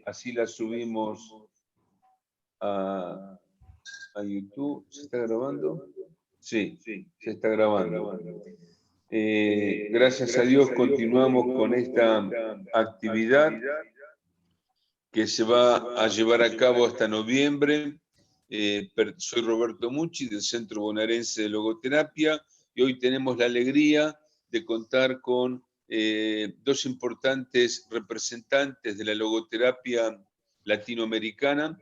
así la subimos a YouTube. ¿Se está grabando? Sí, se está grabando. Gracias a Dios continuamos con esta actividad que se va a llevar a cabo hasta noviembre. Soy Roberto Mucci del Centro Bonaerense de Logoterapia y hoy tenemos la alegría de contar con dos importantes representantes de la logoterapia latinoamericana.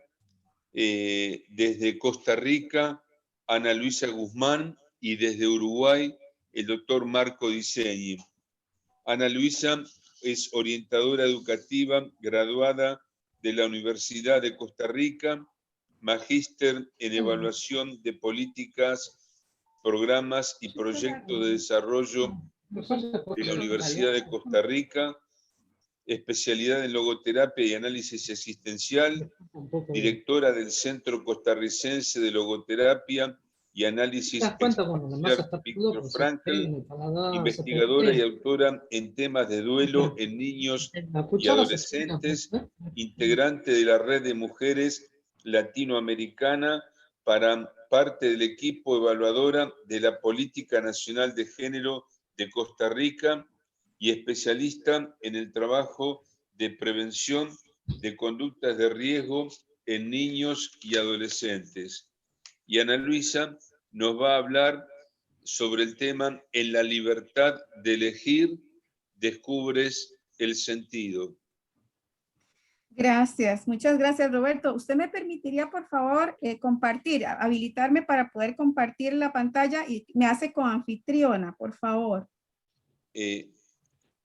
Desde Costa Rica, Ana Luisa Guzmán, y desde Uruguay, el doctor Marco Disegni. Ana Luisa es orientadora educativa graduada de la Universidad de Costa Rica, magíster en evaluación de políticas, programas y proyectos de desarrollo de la Universidad de Costa Rica, especialidad en logoterapia y análisis existencial, directora del Centro Costarricense de Logoterapia y Análisis Existencial Viktor Frankl, investigadora y autora en temas de duelo en niños y adolescentes, integrante de la Red de Mujeres Latinoamericana, parte del equipo evaluadora de la Política Nacional de Género de Costa Rica y especialista en el trabajo de prevención de conductas de riesgo en niños y adolescentes. Y Ana Luisa nos va a hablar sobre el tema En la libertad de elegir, descubres el sentido. Gracias, muchas gracias, Roberto. ¿Usted me permitiría, por favor, habilitarme para poder compartir la pantalla y me hace coanfitriona, por favor?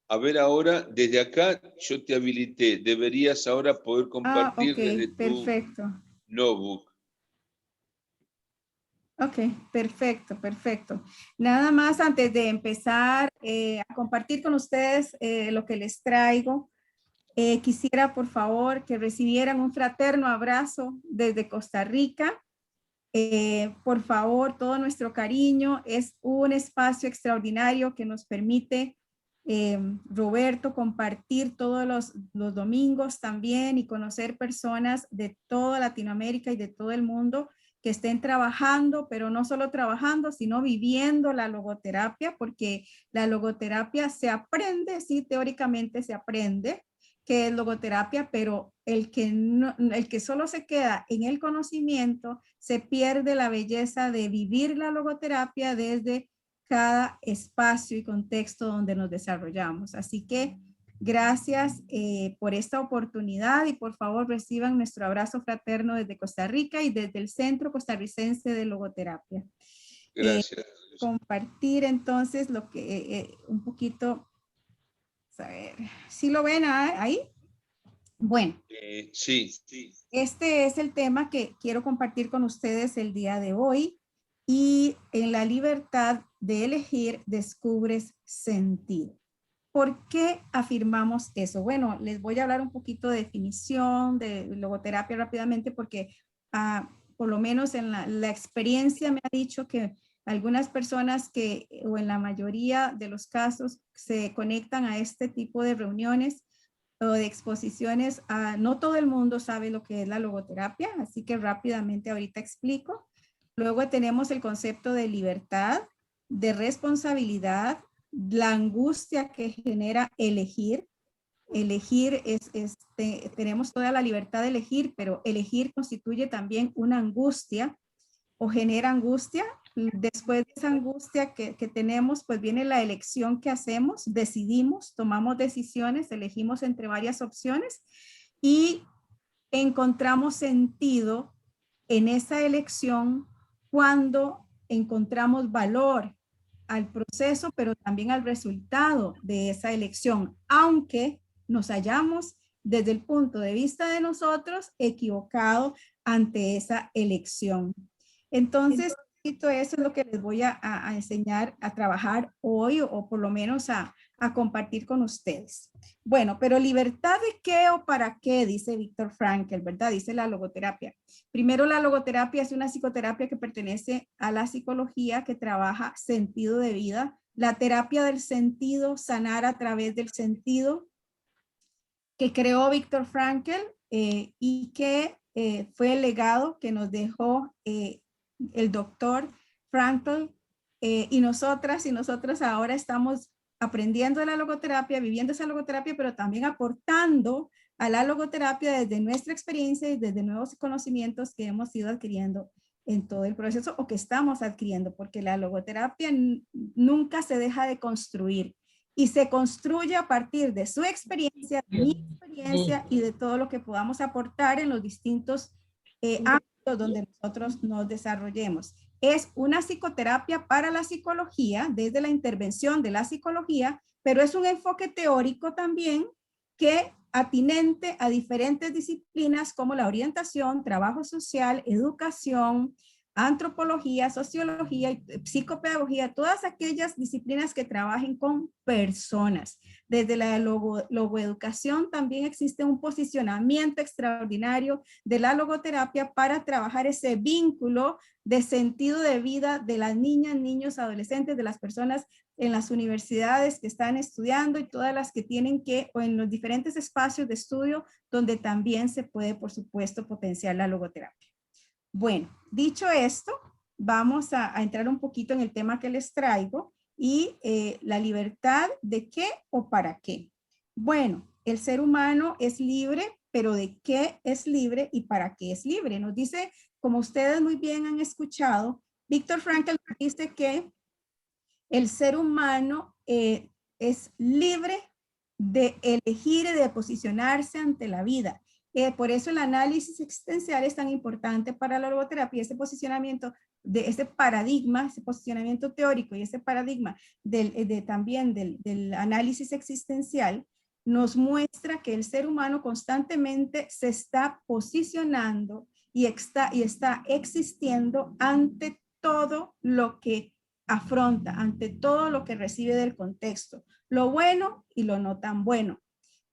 A ver ahora, desde acá yo te habilité. Deberías ahora poder compartir desde perfecto. Tu notebook. Ok, perfecto, perfecto. Nada más antes de empezar a compartir con ustedes lo que les traigo, quisiera por favor que recibieran un fraterno abrazo desde Costa Rica. Por favor, todo nuestro cariño. Es un espacio extraordinario que nos permite Roberto compartir todos los domingos también y conocer personas de toda Latinoamérica y de todo el mundo que estén trabajando, pero no solo trabajando, sino viviendo la logoterapia, porque la logoterapia se aprende, sí, teóricamente se aprende que es logoterapia, pero el que solo se queda en el conocimiento, se pierde la belleza de vivir la logoterapia desde cada espacio y contexto donde nos desarrollamos. Así que gracias por esta oportunidad y por favor reciban nuestro abrazo fraterno desde Costa Rica y desde el Centro Costarricense de Logoterapia. Gracias. Compartir entonces lo que un poquito, a ver, ¿sí lo ven ahí? Bueno, sí. Este es el tema que quiero compartir con ustedes el día de hoy. Y en la libertad de elegir descubres sentido. ¿Por qué afirmamos eso? Bueno, les voy a hablar un poquito de definición de logoterapia rápidamente porque por lo menos en la experiencia me ha dicho que algunas personas o en la mayoría de los casos, se conectan a este tipo de reuniones o de exposiciones. No todo el mundo sabe lo que es la logoterapia, así que rápidamente ahorita explico. Luego tenemos el concepto de libertad, de responsabilidad, la angustia que genera elegir. Elegir tenemos toda la libertad de elegir, pero elegir constituye también una angustia o genera angustia. Después de esa angustia que tenemos, pues viene la elección que hacemos, decidimos, tomamos decisiones, elegimos entre varias opciones y encontramos sentido en esa elección cuando encontramos valor al proceso, pero también al resultado de esa elección, aunque nos hayamos desde el punto de vista de nosotros equivocado ante esa elección. Entonces, eso es lo que les voy a enseñar a trabajar hoy o por lo menos a compartir con ustedes. Bueno, pero libertad de qué o para qué, dice Viktor Frankl, ¿verdad? Dice la logoterapia. Primero, la logoterapia es una psicoterapia que pertenece a la psicología que trabaja sentido de vida, la terapia del sentido, sanar a través del sentido. que creó Viktor Frankl y que fue el legado que nos dejó el doctor Frankl, y nosotras y nosotros ahora estamos aprendiendo de la logoterapia, viviendo esa logoterapia, pero también aportando a la logoterapia desde nuestra experiencia y desde nuevos conocimientos que hemos ido adquiriendo en todo el proceso o que estamos adquiriendo, porque la logoterapia nunca se deja de construir y se construye a partir de su experiencia, de mi experiencia y de todo lo que podamos aportar en los distintos ámbitos donde nosotros nos desarrollemos. Es una psicoterapia para la psicología, desde la intervención de la psicología, pero es un enfoque teórico también que atinente a diferentes disciplinas como la orientación, trabajo social, educación, antropología, sociología, psicopedagogía, todas aquellas disciplinas que trabajen con personas. Desde la logoeducación también existe un posicionamiento extraordinario de la logoterapia para trabajar ese vínculo de sentido de vida de las niñas, niños, adolescentes, de las personas en las universidades que están estudiando y todas las que tienen que, o en los diferentes espacios de estudio donde también se puede, por supuesto, potenciar la logoterapia. Bueno, dicho esto, vamos a entrar un poquito en el tema que les traigo y la libertad de qué o para qué. Bueno, el ser humano es libre, pero ¿de qué es libre y para qué es libre? Nos dice, como ustedes muy bien han escuchado, Viktor Frankl dice que el ser humano es libre de elegir y de posicionarse ante la vida. Por eso el análisis existencial es tan importante para la logoterapia, ese posicionamiento de ese paradigma, ese posicionamiento teórico y ese paradigma también del análisis existencial nos muestra que el ser humano constantemente se está posicionando y está existiendo ante todo lo que afronta, ante todo lo que recibe del contexto, lo bueno y lo no tan bueno.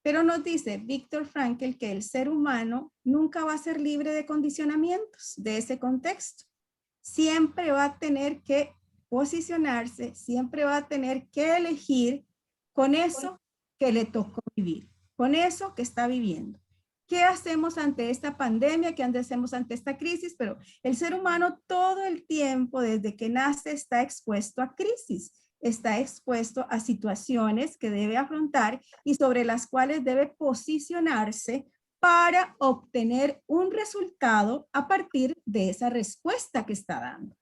Pero nos dice Viktor Frankl que el ser humano nunca va a ser libre de condicionamientos de ese contexto. Siempre va a tener que posicionarse, siempre va a tener que elegir con eso que le tocó vivir, con eso que está viviendo. ¿Qué hacemos ante esta pandemia? ¿Qué hacemos ante esta crisis? Pero el ser humano todo el tiempo, desde que nace, está expuesto a crisis, está expuesto a situaciones que debe afrontar y sobre las cuales debe posicionarse para obtener un resultado a partir de esa respuesta que está dando.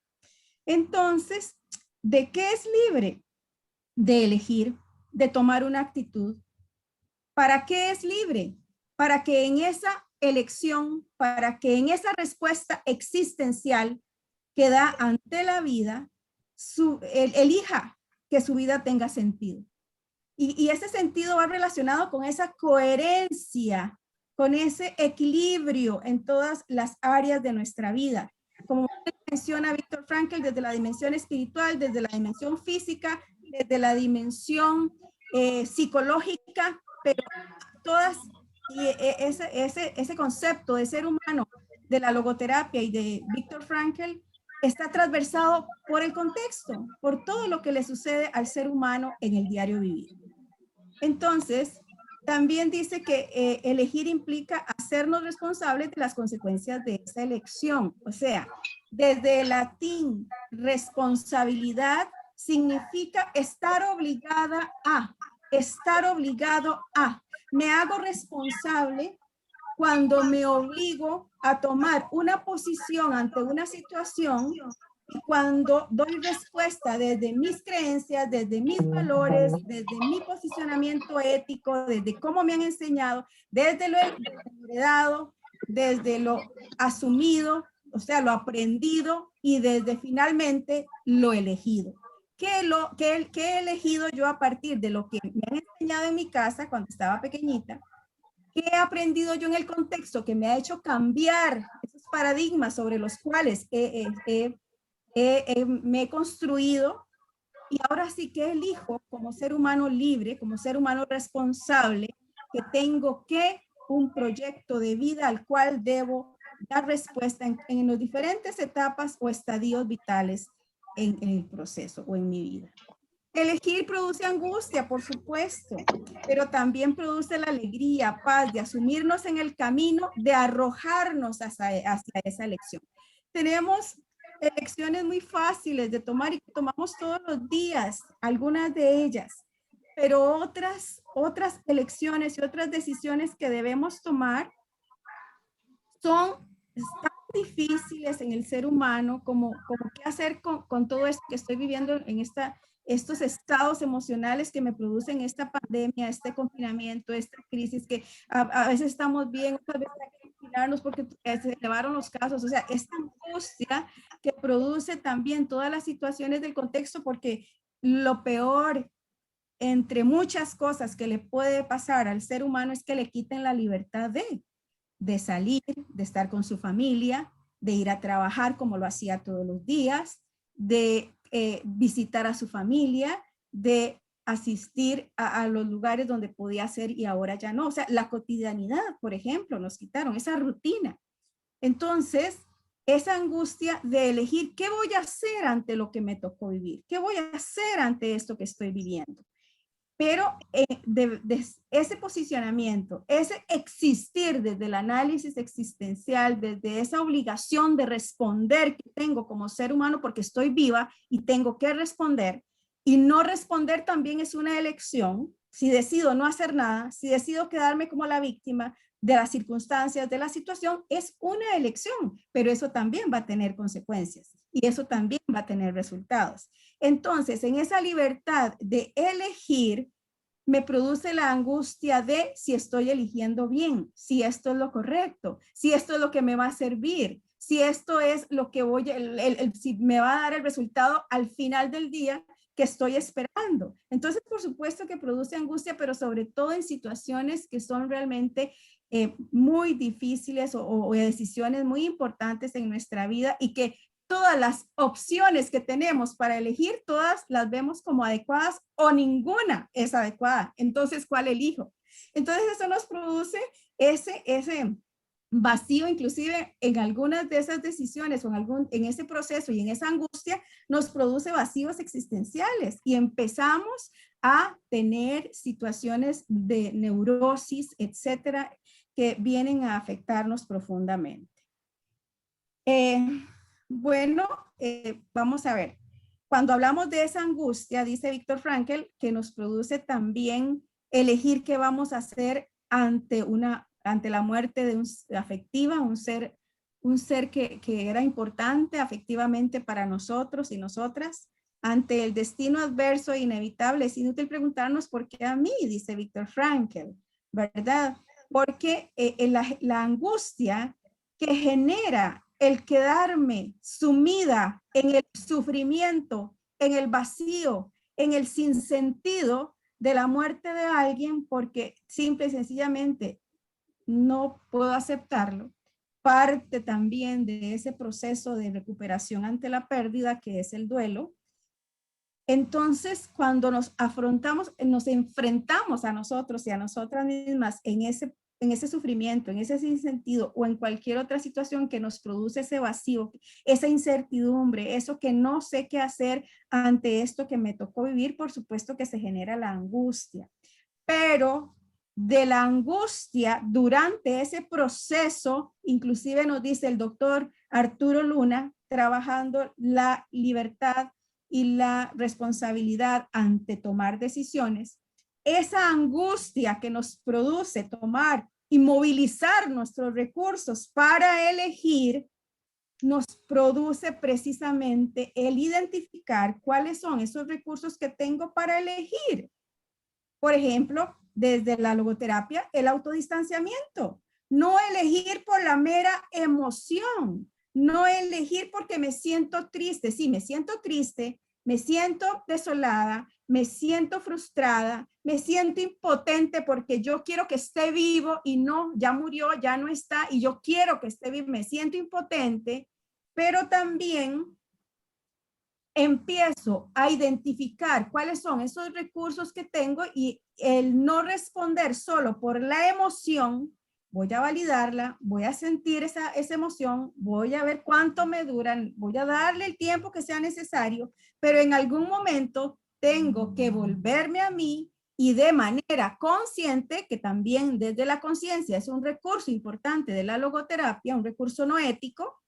Entonces, ¿de qué es libre? De elegir, de tomar una actitud. ¿Para qué es libre? Para que en esa elección, para que en esa respuesta existencial que da ante la vida, elija que su vida tenga sentido. Y ese sentido va relacionado con esa coherencia, con ese equilibrio en todas las áreas de nuestra vida. Como menciona Viktor Frankl, desde la dimensión espiritual, desde la dimensión física, desde la dimensión psicológica, pero todas, y ese concepto de ser humano, de la logoterapia y de Viktor Frankl, está transversado por el contexto, por todo lo que le sucede al ser humano en el diario vivir. Entonces, también dice que elegir implica hacernos responsables de las consecuencias de esa elección. O sea, desde el latín, responsabilidad significa estar obligada a, estar obligado a. Me hago responsable cuando me obligo a tomar una posición ante una situación y cuando doy respuesta desde mis creencias, desde mis valores, desde mi posicionamiento ético, desde cómo me han enseñado, desde lo heredado, desde lo asumido, o sea, lo aprendido y desde finalmente lo elegido. ¿Qué he elegido yo a partir de lo que me han enseñado en mi casa cuando estaba pequeñita? ¿Qué he aprendido yo en el contexto que me ha hecho cambiar esos paradigmas sobre los cuales me he construido? Y ahora sí que elijo como ser humano libre, como ser humano responsable, que tengo un proyecto de vida al cual debo dar respuesta en las diferentes etapas o estadios vitales en el proceso o en mi vida. Elegir produce angustia, por supuesto, pero también produce la alegría, paz de asumirnos en el camino, de arrojarnos hacia esa elección. Tenemos elecciones muy fáciles de tomar y que tomamos todos los días, algunas de ellas, pero otras elecciones y otras decisiones que debemos tomar son tan difíciles en el ser humano como qué hacer con todo esto que estoy viviendo en estos estados emocionales que me producen esta pandemia, este confinamiento, esta crisis que a veces estamos bien, otras veces hay que confinarnos porque se elevaron los casos, o sea, esta angustia que produce también todas las situaciones del contexto, porque lo peor entre muchas cosas que le puede pasar al ser humano es que le quiten la libertad de salir, de estar con su familia, de ir a trabajar como lo hacía todos los días, de visitar a su familia, de asistir a los lugares donde podía hacer y ahora ya no. O sea, la cotidianidad, por ejemplo, nos quitaron esa rutina. Entonces, esa angustia de elegir qué voy a hacer ante lo que me tocó vivir, qué voy a hacer ante esto que estoy viviendo. Pero de ese posicionamiento, ese existir desde el análisis existencial, desde esa obligación de responder que tengo como ser humano porque estoy viva y tengo que responder, y no responder también es una elección. Si decido no hacer nada, si decido quedarme como la víctima de las circunstancias, de la situación, es una elección, pero eso también va a tener consecuencias y eso también va a tener resultados. Entonces, en esa libertad de elegir, me produce la angustia de si estoy eligiendo bien, si esto es lo correcto, si esto es lo que me va a servir, si esto es lo que si me va a dar el resultado al final del día que estoy esperando. Entonces, por supuesto que produce angustia, pero sobre todo en situaciones que son realmente muy difíciles o decisiones muy importantes en nuestra vida y que todas las opciones que tenemos para elegir, todas las vemos como adecuadas o ninguna es adecuada. Entonces, ¿cuál elijo? Entonces, eso nos produce ese vacío, inclusive en algunas de esas decisiones o en ese proceso y en esa angustia, nos produce vacíos existenciales y empezamos a tener situaciones de neurosis, etcétera, que vienen a afectarnos profundamente. Bueno, vamos a ver. Cuando hablamos de esa angustia, dice Viktor Frankl, que nos produce también elegir qué vamos a hacer ante la muerte de afectiva, un ser que era importante afectivamente para nosotros y nosotras. Ante el destino adverso e inevitable, es inútil preguntarnos por qué a mí, dice Viktor Frankl, ¿verdad? Porque la angustia que genera el quedarme sumida en el sufrimiento, en el vacío, en el sinsentido de la muerte de alguien, porque simple y sencillamente no puedo aceptarlo, parte también de ese proceso de recuperación ante la pérdida que es el duelo. Entonces, cuando nos enfrentamos a nosotros y a nosotras mismas en ese sufrimiento, en ese sinsentido o en cualquier otra situación que nos produce ese vacío, esa incertidumbre, eso que no sé qué hacer ante esto que me tocó vivir, por supuesto que se genera la angustia. Pero de la angustia durante ese proceso, inclusive nos dice el doctor Arturo Luna, trabajando la libertad y la responsabilidad ante tomar decisiones, esa angustia que nos produce tomar y movilizar nuestros recursos para elegir, nos produce precisamente el identificar cuáles son esos recursos que tengo para elegir. Por ejemplo, desde la logoterapia, el autodistanciamiento. No elegir por la mera emoción, no elegir porque me siento triste. Sí, me siento triste, me siento desolada, me siento frustrada, me siento impotente porque yo quiero que esté vivo y no, ya murió, ya no está y yo quiero que esté vivo, me siento impotente, pero también empiezo a identificar cuáles son esos recursos que tengo y el no responder solo por la emoción, voy a validarla, voy a sentir esa emoción, voy a ver cuánto me duran, voy a darle el tiempo que sea necesario, pero en algún momento tengo que volverme a mí y de manera consciente, que también desde la conciencia es un recurso importante de la logoterapia, un recurso no ético,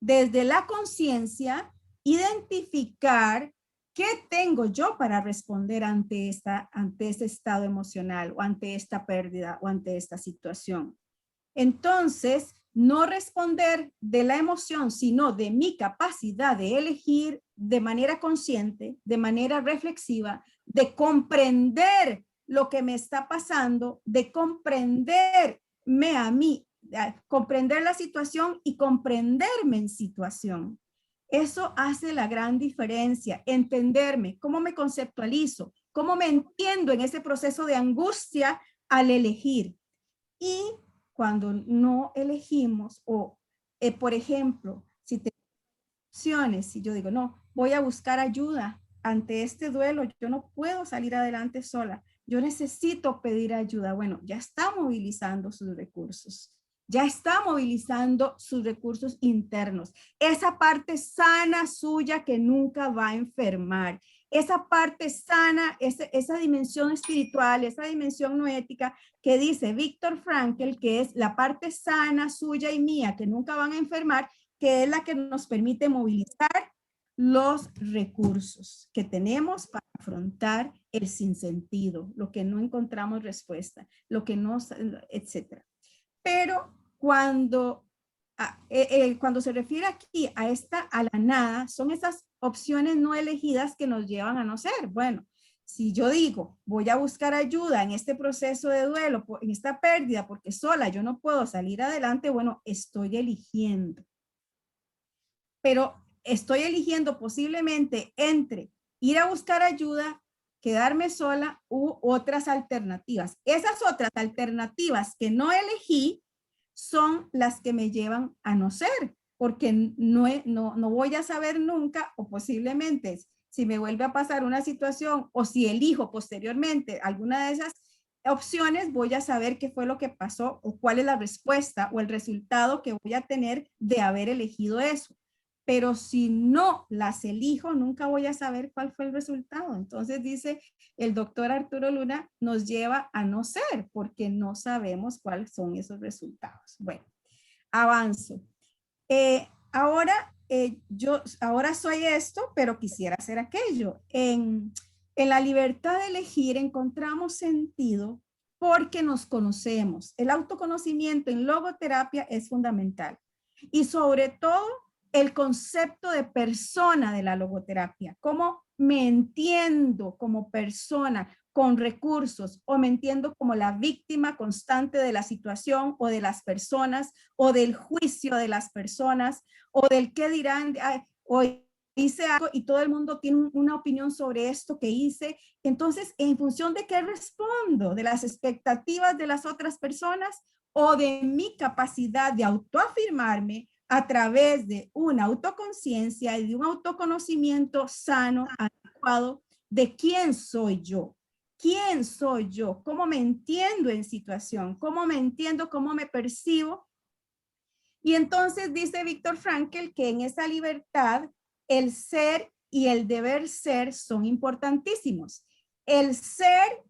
desde la conciencia, identificar qué tengo yo para responder ante este estado emocional o ante esta pérdida o ante esta situación. Entonces, no responder de la emoción, sino de mi capacidad de elegir de manera consciente, de manera reflexiva, de comprender lo que me está pasando, de comprenderme a mí, comprender la situación y comprenderme en situación. Eso hace la gran diferencia, entenderme, cómo me conceptualizo, cómo me entiendo en ese proceso de angustia al elegir. Y cuando no elegimos o, por ejemplo, si tengo opciones, si yo digo, no, voy a buscar ayuda ante este duelo, yo no puedo salir adelante sola, yo necesito pedir ayuda. Bueno, ya está movilizando sus recursos, ya está movilizando sus recursos internos, esa parte sana suya que nunca va a enfermar. Esa parte sana, esa dimensión espiritual, esa dimensión no ética que dice Viktor Frankl, que es la parte sana suya y mía, que nunca van a enfermar, que es la que nos permite movilizar los recursos que tenemos para afrontar el sinsentido, lo que no encontramos respuesta, lo que no, etcétera. Pero cuando se refiere aquí a la nada, son esas opciones no elegidas que nos llevan a no ser. Bueno, si yo digo, voy a buscar ayuda en este proceso de duelo, en esta pérdida, porque sola yo no puedo salir adelante, bueno, estoy eligiendo. Pero estoy eligiendo posiblemente entre ir a buscar ayuda, quedarme sola u otras alternativas. Esas otras alternativas que no elegí son las que me llevan a no ser, porque no voy a saber nunca, o posiblemente si me vuelve a pasar una situación o si elijo posteriormente alguna de esas opciones, voy a saber qué fue lo que pasó o cuál es la respuesta o el resultado que voy a tener de haber elegido eso. Pero si no las elijo, nunca voy a saber cuál fue el resultado. Entonces dice el doctor Arturo Luna, nos lleva a no ser, porque no sabemos cuáles son esos resultados. Bueno, avanzo. Yo ahora soy esto, pero quisiera ser aquello. En la libertad de elegir encontramos sentido porque nos conocemos. El autoconocimiento en logoterapia es fundamental. Y sobre todo, el concepto de persona de la logoterapia. ¿Cómo me entiendo como persona con recursos o me entiendo como la víctima constante de la situación o de las personas o del juicio de las personas o del qué dirán? O hice algo y todo el mundo tiene una opinión sobre esto que hice. Entonces, ¿en función de qué respondo? ¿De las expectativas de las otras personas o de mi capacidad de autoafirmarme a través de una autoconciencia y de un autoconocimiento sano, adecuado de quién soy yo? ¿Quién soy yo? ¿Cómo me entiendo en situación? ¿Cómo me entiendo? ¿Cómo me percibo? Y entonces dice Viktor Frankl que en esa libertad el ser y el deber ser son importantísimos. El ser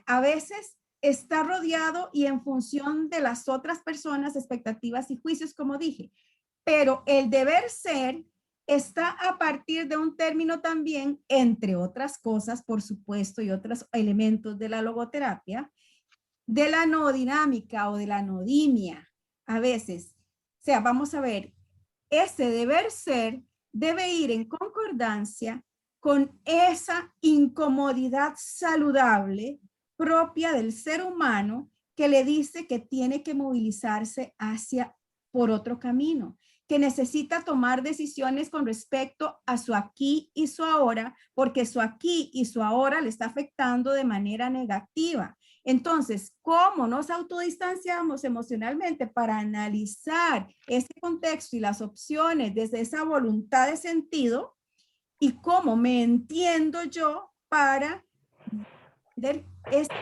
a veces está rodeado y en función de las otras personas, expectativas y juicios, como dije. Pero el deber ser está a partir de un término también, entre otras cosas, por supuesto, y otros elementos de la logoterapia, de la noodinámica o de la nodimia. A veces, o sea, vamos a ver, ese deber ser debe ir en concordancia con esa incomodidad saludable propia del ser humano que le dice que tiene que movilizarse por otro camino, que necesita tomar decisiones con respecto a su aquí y su ahora, porque su aquí y su ahora le está afectando de manera negativa. Entonces, ¿cómo nos autodistanciamos emocionalmente para analizar ese contexto y las opciones desde esa voluntad de sentido? ¿Y cómo me entiendo yo para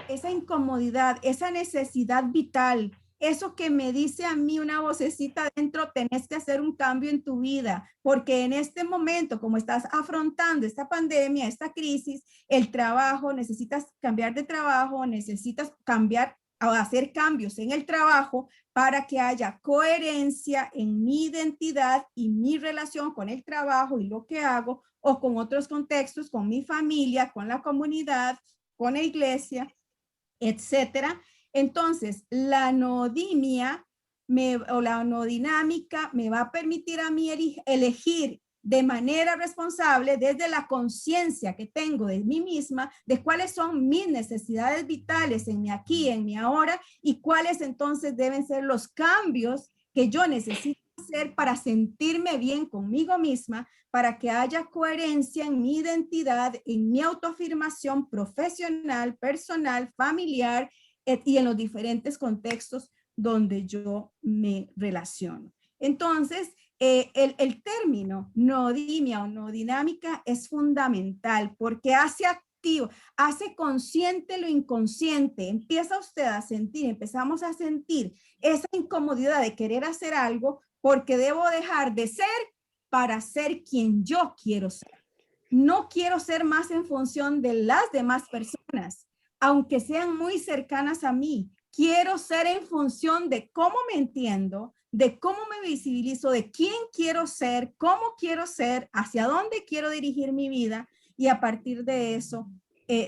esa incomodidad, esa necesidad vital, eso que me dice a mí una vocecita dentro, tenés que hacer un cambio en tu vida, porque en este momento, como estás afrontando esta pandemia, esta crisis, el trabajo, necesitas cambiar de trabajo, necesitas cambiar o hacer cambios en el trabajo para que haya coherencia en mi identidad y mi relación con el trabajo y lo que hago, o con otros contextos, con mi familia, con la comunidad, con la iglesia, etcétera. Entonces, la noodimia o la noodinámica me va a permitir a mí elegir de manera responsable desde la conciencia que tengo de mí misma, de cuáles son mis necesidades vitales en mi aquí, en mi ahora, y cuáles entonces deben ser los cambios que yo necesito hacer para sentirme bien conmigo misma, para que haya coherencia en mi identidad, en mi autoafirmación profesional, personal, familiar y en los diferentes contextos donde yo me relaciono. Entonces, el término noodimia o noodinámica es fundamental porque hace activo, hace consciente lo inconsciente. Empieza usted a sentir, empezamos a sentir esa incomodidad de querer hacer algo porque debo dejar de ser para ser quien yo quiero ser. No quiero ser más en función de las demás personas, aunque sean muy cercanas a mí. Quiero ser en función de cómo me entiendo, de cómo me visibilizo, de quién quiero ser, cómo quiero ser, hacia dónde quiero dirigir mi vida y a partir de eso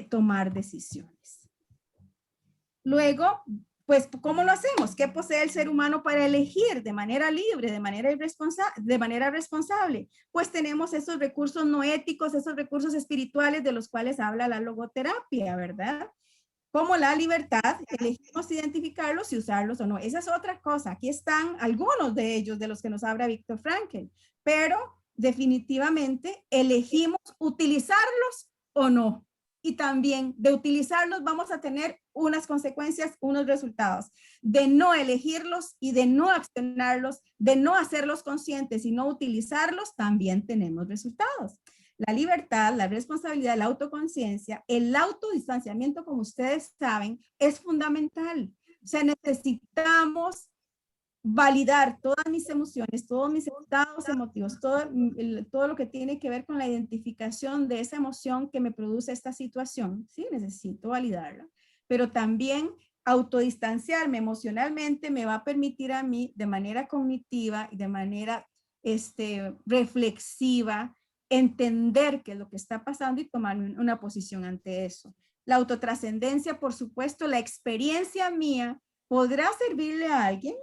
tomar decisiones. Luego, pues, ¿cómo lo hacemos? ¿Qué posee el ser humano para elegir de manera libre, de manera responsable? Pues tenemos esos recursos no éticos, esos recursos espirituales de los cuales habla la logoterapia, ¿verdad? Como la libertad, elegimos identificarlos y usarlos o no. Esa es otra cosa. Aquí están algunos de ellos de los que nos habla Viktor Frankl, pero definitivamente elegimos utilizarlos o no. Y también de utilizarlos vamos a tener unas consecuencias, unos resultados. De no elegirlos y de no accionarlos, de no hacerlos conscientes y no utilizarlos, también tenemos resultados. La libertad, la responsabilidad, la autoconciencia, el autodistanciamiento, como ustedes saben, es fundamental. O sea, necesitamos validar todas mis emociones, todos mis estados emotivos, todo lo que tiene que ver con la identificación de esa emoción que me produce esta situación. Sí, necesito validarla. Pero también autodistanciarme emocionalmente me va a permitir a mí de manera cognitiva y de manera reflexiva entender qué es lo que está pasando y tomar una posición ante eso. La autotrascendencia, por supuesto, la experiencia mía podrá servirle a alguien.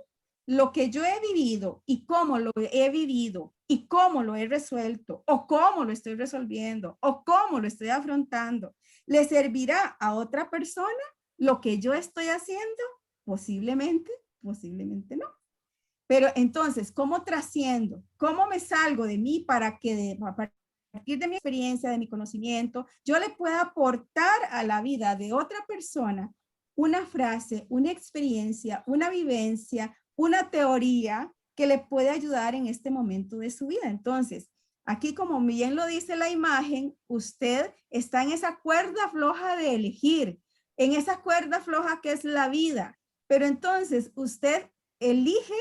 Lo que yo he vivido y cómo lo he vivido y cómo lo he resuelto o cómo lo estoy resolviendo o cómo lo estoy afrontando, ¿le servirá a otra persona lo que yo estoy haciendo? Posiblemente, posiblemente no. Pero entonces, ¿cómo trasciendo? ¿Cómo me salgo de mí para que a partir de mi experiencia, de mi conocimiento, yo le pueda aportar a la vida de otra persona una frase, una experiencia, una vivencia, una teoría que le puede ayudar en este momento de su vida? Entonces, aquí como bien lo dice la imagen, usted está en esa cuerda floja de elegir, en esa cuerda floja que es la vida. Pero entonces usted elige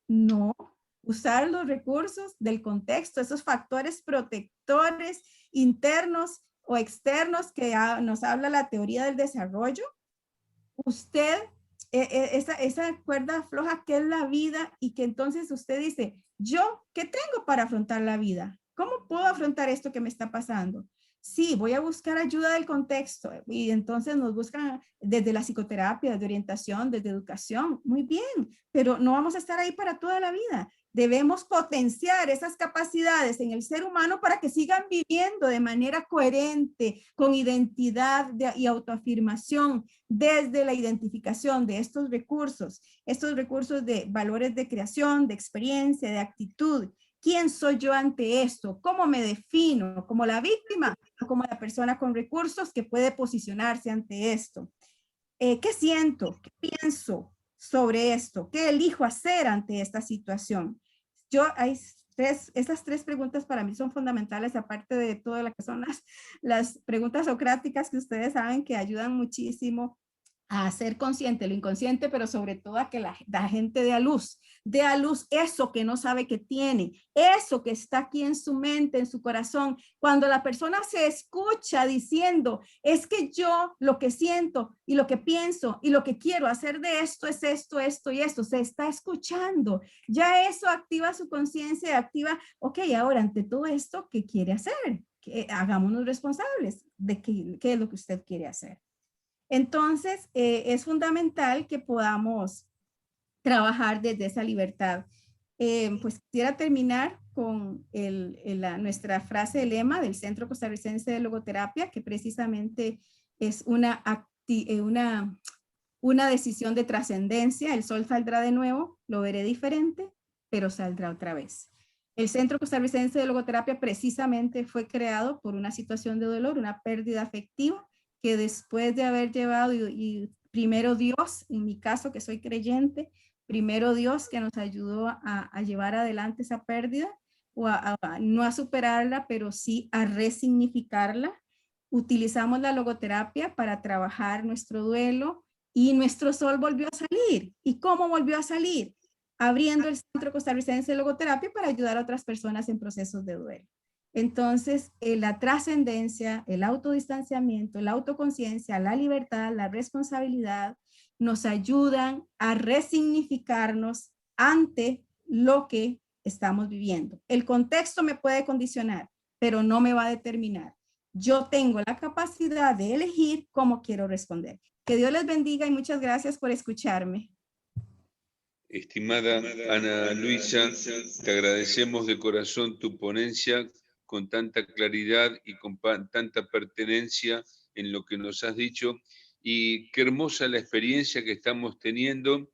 no usar los recursos del contexto, esos factores protectores internos o externos que nos habla la teoría del desarrollo. Usted, esa cuerda floja que es la vida y que entonces usted dice, ¿yo qué tengo para afrontar la vida? ¿Cómo puedo afrontar esto que me está pasando? Sí, voy a buscar ayuda del contexto y entonces nos buscan desde la psicoterapia, desde orientación, desde educación. Muy bien, pero no vamos a estar ahí para toda la vida. Debemos potenciar esas capacidades en el ser humano para que sigan viviendo de manera coherente, con identidad y autoafirmación desde la identificación de estos recursos de valores de creación, de experiencia, de actitud. ¿Quién soy yo ante esto? ¿Cómo me defino? ¿Como la víctima o como la persona con recursos que puede posicionarse ante esto? ¿Qué siento? ¿Qué pienso sobre esto? ¿Qué elijo hacer ante esta situación? Estas tres preguntas para mí son fundamentales, aparte de todas las que son las preguntas socráticas que ustedes saben que ayudan muchísimo a hacer consciente lo inconsciente, pero sobre todo a que la gente dé a luz eso que no sabe que tiene, eso que está aquí en su mente, en su corazón. Cuando la persona se escucha diciendo, es que yo lo que siento y lo que pienso y lo que quiero hacer de esto es esto, esto y esto, se está escuchando. Ya eso activa su conciencia, activa, ok, ahora ante todo esto, ¿qué quiere hacer? Hagámonos responsables de qué es lo que usted quiere hacer. Entonces, es fundamental que podamos trabajar desde esa libertad. Pues quisiera terminar con nuestra frase de lema del Centro Costarricense de Logoterapia, que precisamente es una decisión de trascendencia. El sol saldrá de nuevo, lo veré diferente, pero saldrá otra vez. El Centro Costarricense de Logoterapia precisamente fue creado por una situación de dolor, una pérdida afectiva, que después de haber llevado, y primero Dios, en mi caso que soy creyente, primero Dios que nos ayudó a llevar adelante esa pérdida, o no a superarla, pero sí a resignificarla. Utilizamos la logoterapia para trabajar nuestro duelo y nuestro sol volvió a salir. ¿Y cómo volvió a salir? Abriendo el Centro Costarricense de Logoterapia para ayudar a otras personas en procesos de duelo. Entonces, la trascendencia, el autodistanciamiento, la autoconciencia, la libertad, la responsabilidad, nos ayudan a resignificarnos ante lo que estamos viviendo. El contexto me puede condicionar, pero no me va a determinar. Yo tengo la capacidad de elegir cómo quiero responder. Que Dios les bendiga y muchas gracias por escucharme. Estimada Ana Luisa, te agradecemos de corazón tu ponencia con tanta claridad y con tanta pertenencia en lo que nos has dicho, y qué hermosa la experiencia que estamos teniendo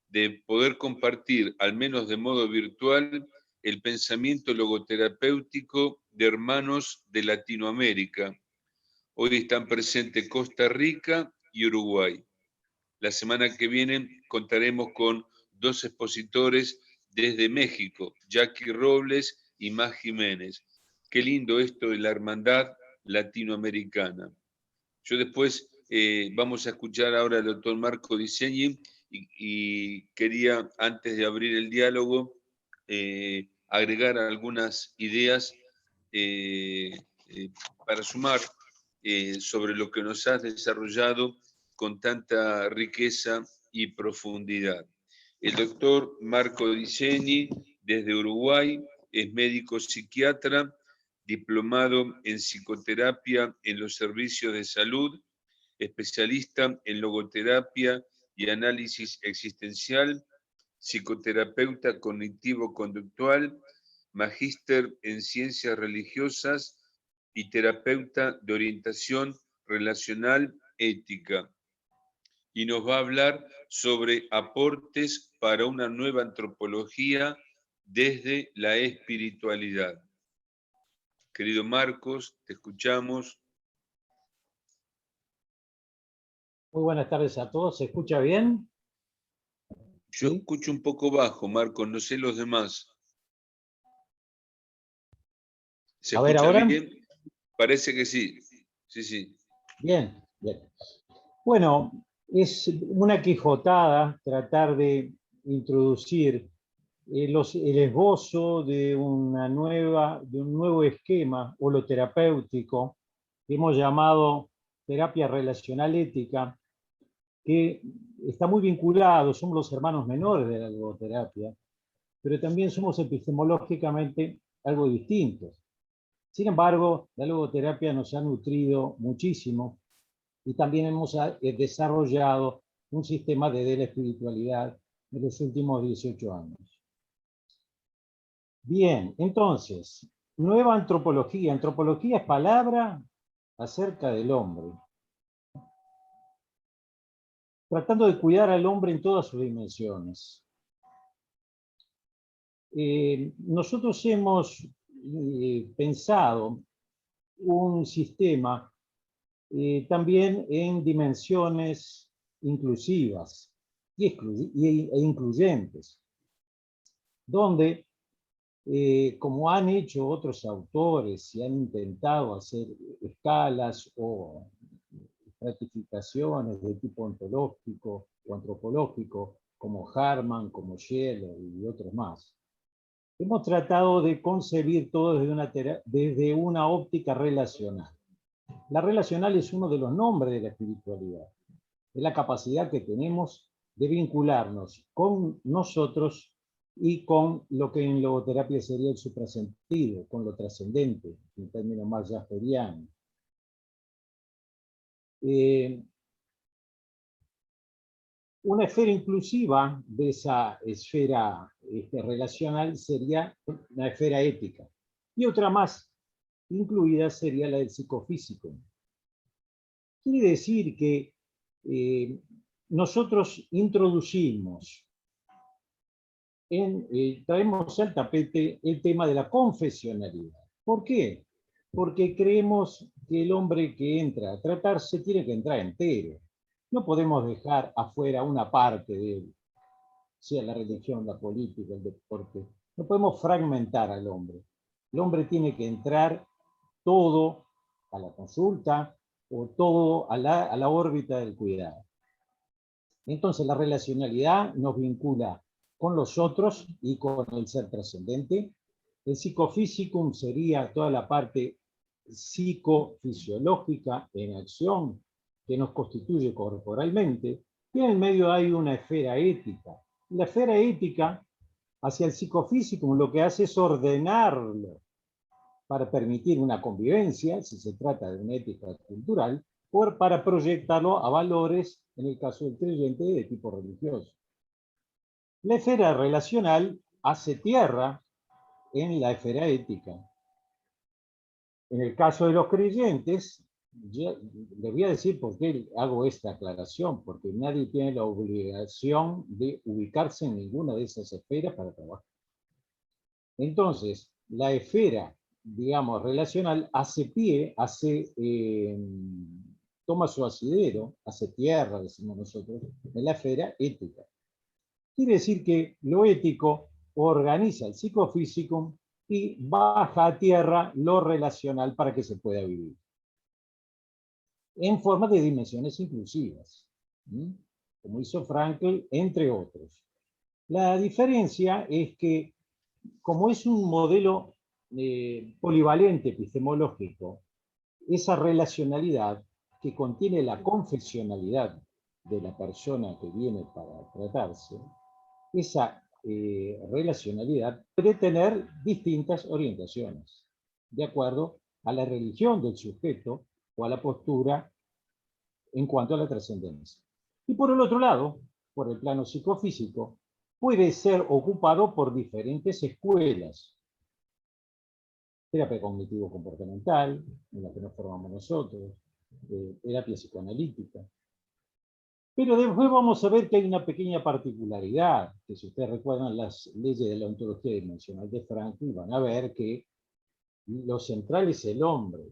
de poder compartir, al menos de modo virtual, el pensamiento logoterapéutico de hermanos de Latinoamérica. Hoy están presentes Costa Rica y Uruguay. La semana que viene contaremos con 2 expositores desde México, Jackie Robles y Mag Jiménez. Qué lindo esto de la hermandad latinoamericana. Yo después vamos a escuchar ahora al doctor Marco Disegni y quería, antes de abrir el diálogo, agregar algunas ideas para sumar sobre lo que nos has desarrollado con tanta riqueza y profundidad. El doctor Marco Disegni, desde Uruguay, es médico psiquiatra, diplomado en psicoterapia en los servicios de salud, especialista en logoterapia y análisis existencial, psicoterapeuta cognitivo-conductual, magíster en ciencias religiosas y terapeuta de orientación relacional ética. Y nos va a hablar sobre aportes para una nueva antropología desde la espiritualidad. Querido Marcos, te escuchamos. Muy buenas tardes a todos. ¿Se escucha bien? Yo ¿Sí? escucho un poco bajo, Marcos, no sé los demás. ¿Se A ver, escucha ¿ahora? bien? Parece que sí. Sí, sí. Bien, bien. Bueno, es una quijotada tratar de introducir el esbozo de un nuevo esquema holoterapéutico que hemos llamado terapia relacional ética, que está muy vinculado, somos los hermanos menores de la logoterapia, pero también somos epistemológicamente algo distintos. Sin embargo, la logoterapia nos ha nutrido muchísimo y también hemos desarrollado un sistema de la espiritualidad en los últimos 18 años. Bien, entonces, nueva antropología. Antropología es palabra acerca del hombre, tratando de cuidar al hombre en todas sus dimensiones. Nosotros hemos pensado un sistema también en dimensiones inclusivas e incluyentes, donde, como han hecho otros autores y han intentado hacer escalas o estratificaciones de tipo ontológico o antropológico, como Harman, como Scheller y otros más. Hemos tratado de concebir todo desde una óptica relacional. La relacional es uno de los nombres de la espiritualidad. Es la capacidad que tenemos de vincularnos con nosotros y con lo que en logoterapia sería el suprasentido, con lo trascendente, en términos más jasperianos. Una esfera inclusiva de esa esfera relacional sería la esfera ética. Y otra más incluida sería la del psicofísico. Quiere decir que nosotros introducimos, traemos al tapete el tema de la confesionalidad. ¿Por qué? Porque creemos que el hombre que entra a tratarse tiene que entrar entero. No podemos dejar afuera una parte de él, sea la religión, la política, el deporte. No podemos fragmentar al hombre. El hombre tiene que entrar todo a la consulta o todo a la órbita del cuidado. Entonces la relacionalidad nos vincula con los otros y con el ser trascendente. El psicofísicum sería toda la parte psicofisiológica en acción que nos constituye corporalmente, y en el medio hay una esfera ética. La esfera ética hacia el psicofísicum lo que hace es ordenarlo para permitir una convivencia, si se trata de una ética cultural, o para proyectarlo a valores, en el caso del creyente, de tipo religioso. La esfera relacional hace tierra en la esfera ética. En el caso de los creyentes, les voy a decir por qué hago esta aclaración, porque nadie tiene la obligación de ubicarse en ninguna de esas esferas para trabajar. Entonces, la esfera, digamos, relacional hace pie, toma su asidero, hace tierra, decimos nosotros, en la esfera ética. Quiere decir que lo ético organiza el psicofísico y baja a tierra lo relacional para que se pueda vivir. En forma de dimensiones inclusivas, como hizo Frankl, entre otros. La diferencia es que, como es un modelo polivalente epistemológico, esa relacionalidad que contiene la confesionalidad de la persona que viene para tratarse, esa relacionalidad puede tener distintas orientaciones, de acuerdo a la religión del sujeto o a la postura en cuanto a la trascendencia. Y por el otro lado, por el plano psicofísico, puede ser ocupado por diferentes escuelas. Terapia cognitivo-comportamental, en la que nos formamos nosotros, terapia psicoanalítica. Pero después vamos a ver que hay una pequeña particularidad, que si ustedes recuerdan las leyes de la ontología dimensional de Frankl, van a ver que lo central es el hombre.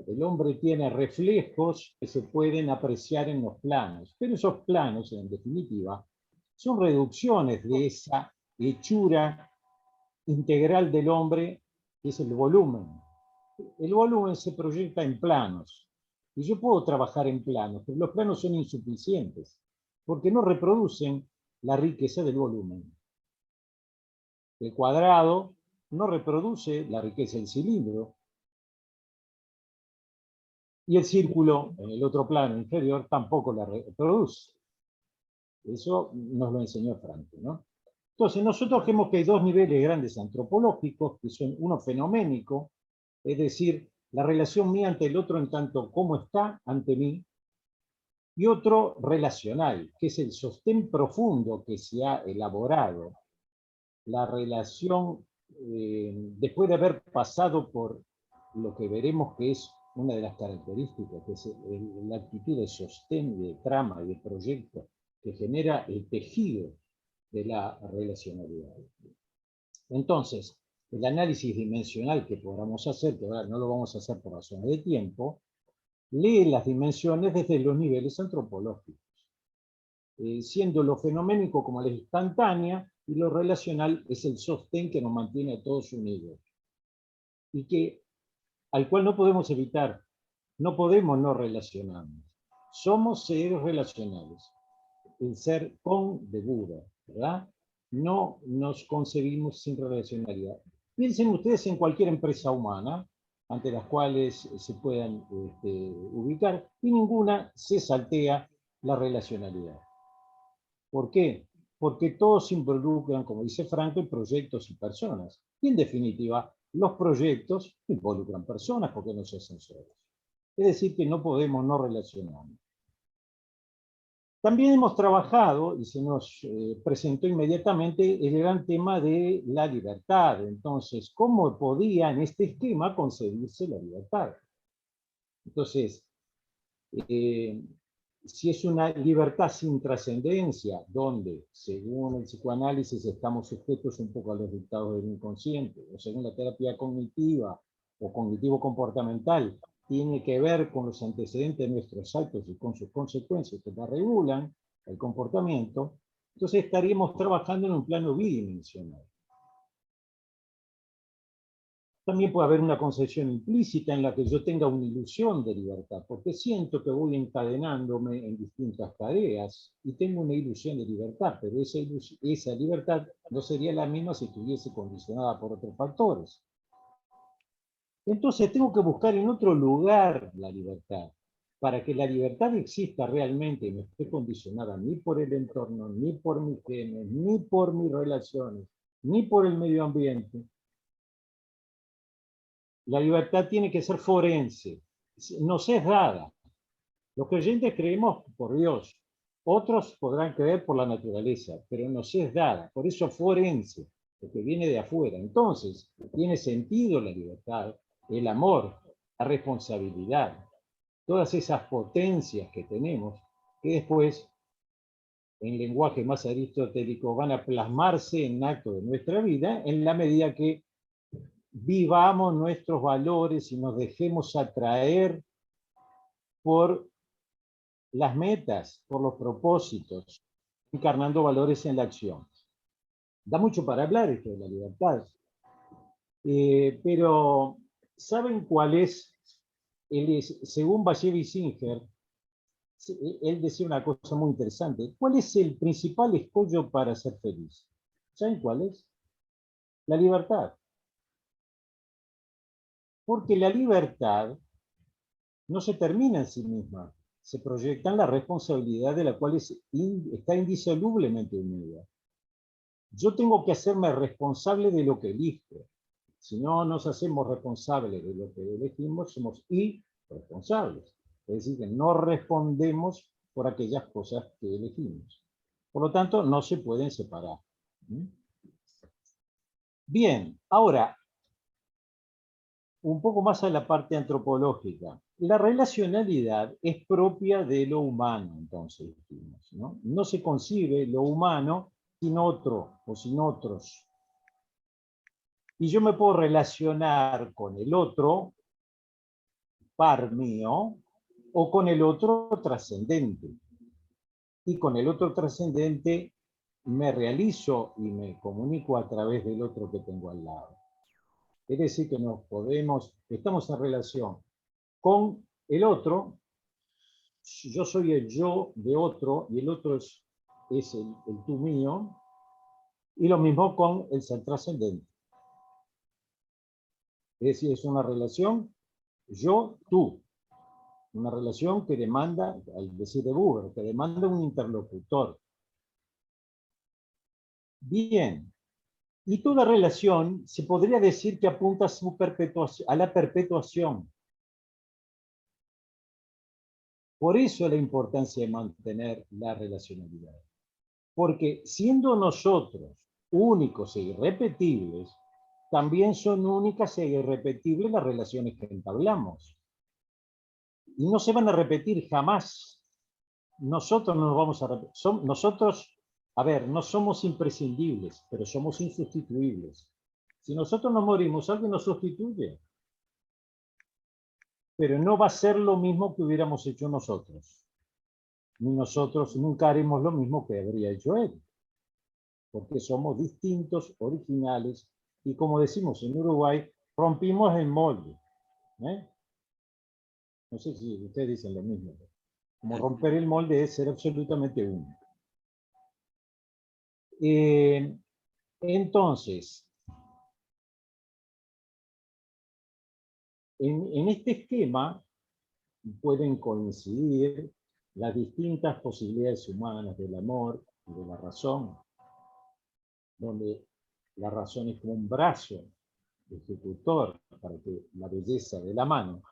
El hombre tiene reflejos que se pueden apreciar en los planos, pero esos planos, en definitiva, son reducciones de esa hechura integral del hombre, que es el volumen. El volumen se proyecta en planos, y yo puedo trabajar en planos, pero los planos son insuficientes, porque no reproducen la riqueza del volumen. El cuadrado no reproduce la riqueza del cilindro, y el círculo, en el otro plano inferior, tampoco la reproduce. Eso nos lo enseñó Franco, ¿no? Entonces, nosotros vemos que hay dos niveles grandes antropológicos, que son uno fenoménico, es decir, la relación mía ante el otro en tanto como está ante mí, y otro relacional, que es el sostén profundo que se ha elaborado, la relación después de haber pasado por lo que veremos que es una de las características, que es la actitud de sostén, de trama y de proyecto que genera el tejido de la relacionalidad. Entonces, el análisis dimensional que podamos hacer, que ahora no lo vamos a hacer por razones de tiempo, lee las dimensiones desde los niveles antropológicos, siendo lo fenoménico como la instantánea y lo relacional es el sostén que nos mantiene a todos unidos y al cual no podemos evitar, no podemos no relacionarnos. Somos seres relacionales. El ser con de Buda, ¿verdad? No nos concebimos sin relacionalidad. Piensen ustedes en cualquier empresa humana, ante las cuales se puedan ubicar, y ninguna se saltea la relacionalidad. ¿Por qué? Porque todos involucran, como dice Franco, en proyectos y personas. Y en definitiva, los proyectos involucran personas porque no se hacen solos. Es decir, que no podemos no relacionarnos. También hemos trabajado, y se nos presentó inmediatamente, el gran tema de la libertad. Entonces, ¿cómo podía en este esquema concebirse la libertad? Entonces, si es una libertad sin trascendencia, donde, según el psicoanálisis, estamos sujetos un poco a los dictados del inconsciente, o según la terapia cognitiva o cognitivo-comportamental, tiene que ver con los antecedentes de nuestros actos y con sus consecuencias que la regulan, el comportamiento, entonces estaríamos trabajando en un plano bidimensional. También puede haber una concepción implícita en la que yo tenga una ilusión de libertad, porque siento que voy encadenándome en distintas tareas y tengo una ilusión de libertad, pero esa libertad no sería la misma si estuviese condicionada por otros factores. Entonces tengo que buscar en otro lugar la libertad, para que la libertad exista realmente y no esté condicionada ni por el entorno, ni por mis genes, ni por mis relaciones, ni por el medio ambiente. La libertad tiene que ser forense, nos es dada. Los creyentes creemos por Dios, otros podrán creer por la naturaleza, pero nos es dada, por eso forense, porque viene de afuera. Entonces, tiene sentido la libertad, el amor, la responsabilidad, todas esas potencias que tenemos, que después, en lenguaje más aristotélico, van a plasmarse en actos de nuestra vida en la medida que vivamos nuestros valores y nos dejemos atraer por las metas, por los propósitos, encarnando valores en la acción. Da mucho para hablar esto de la libertad, pero ¿saben cuál es? Según Bashevis Singer, él decía una cosa muy interesante. ¿Cuál es el principal escollo para ser feliz? ¿Saben cuál es? La libertad. Porque la libertad no se termina en sí misma, se proyecta en la responsabilidad de la cual está indisolublemente unida. Yo tengo que hacerme responsable de lo que elijo. Si no nos hacemos responsables de lo que elegimos, somos irresponsables. Es decir, que no respondemos por aquellas cosas que elegimos. Por lo tanto, no se pueden separar. Bien, ahora, un poco más a la parte antropológica. La relacionalidad es propia de lo humano, entonces, ¿no? No se concibe lo humano sin otro o sin otros. Y yo me puedo relacionar con el otro, par mío, o con el otro trascendente. Y con el otro trascendente me realizo y me comunico a través del otro que tengo al lado. Es decir, que estamos en relación con el otro, yo soy el yo de otro y el otro es el tú mío, y lo mismo con el ser trascendente. Es decir, es una relación yo-tú, una relación que demanda, al decir de Buber, que demanda un interlocutor. Bien, y toda relación se podría decir que apunta a la perpetuación. Por eso la importancia de mantener la relacionalidad. Porque siendo nosotros únicos e irrepetibles, también son únicas e irrepetibles las relaciones que entablamos. Y no se van a repetir jamás. Nosotros no nos vamos a repetir. Nosotros, a ver, no somos imprescindibles, pero somos insustituibles. Si nosotros nos morimos, alguien nos sustituye. Pero no va a ser lo mismo que hubiéramos hecho nosotros. Ni nosotros nunca haremos lo mismo que habría hecho él. Porque somos distintos, originales, y como decimos en Uruguay, rompimos el molde. No sé si ustedes dicen lo mismo. Como romper el molde es ser absolutamente único. Entonces, en este esquema pueden coincidir las distintas posibilidades humanas del amor y de la razón, donde la razón es como un brazo ejecutor para que la belleza de la mano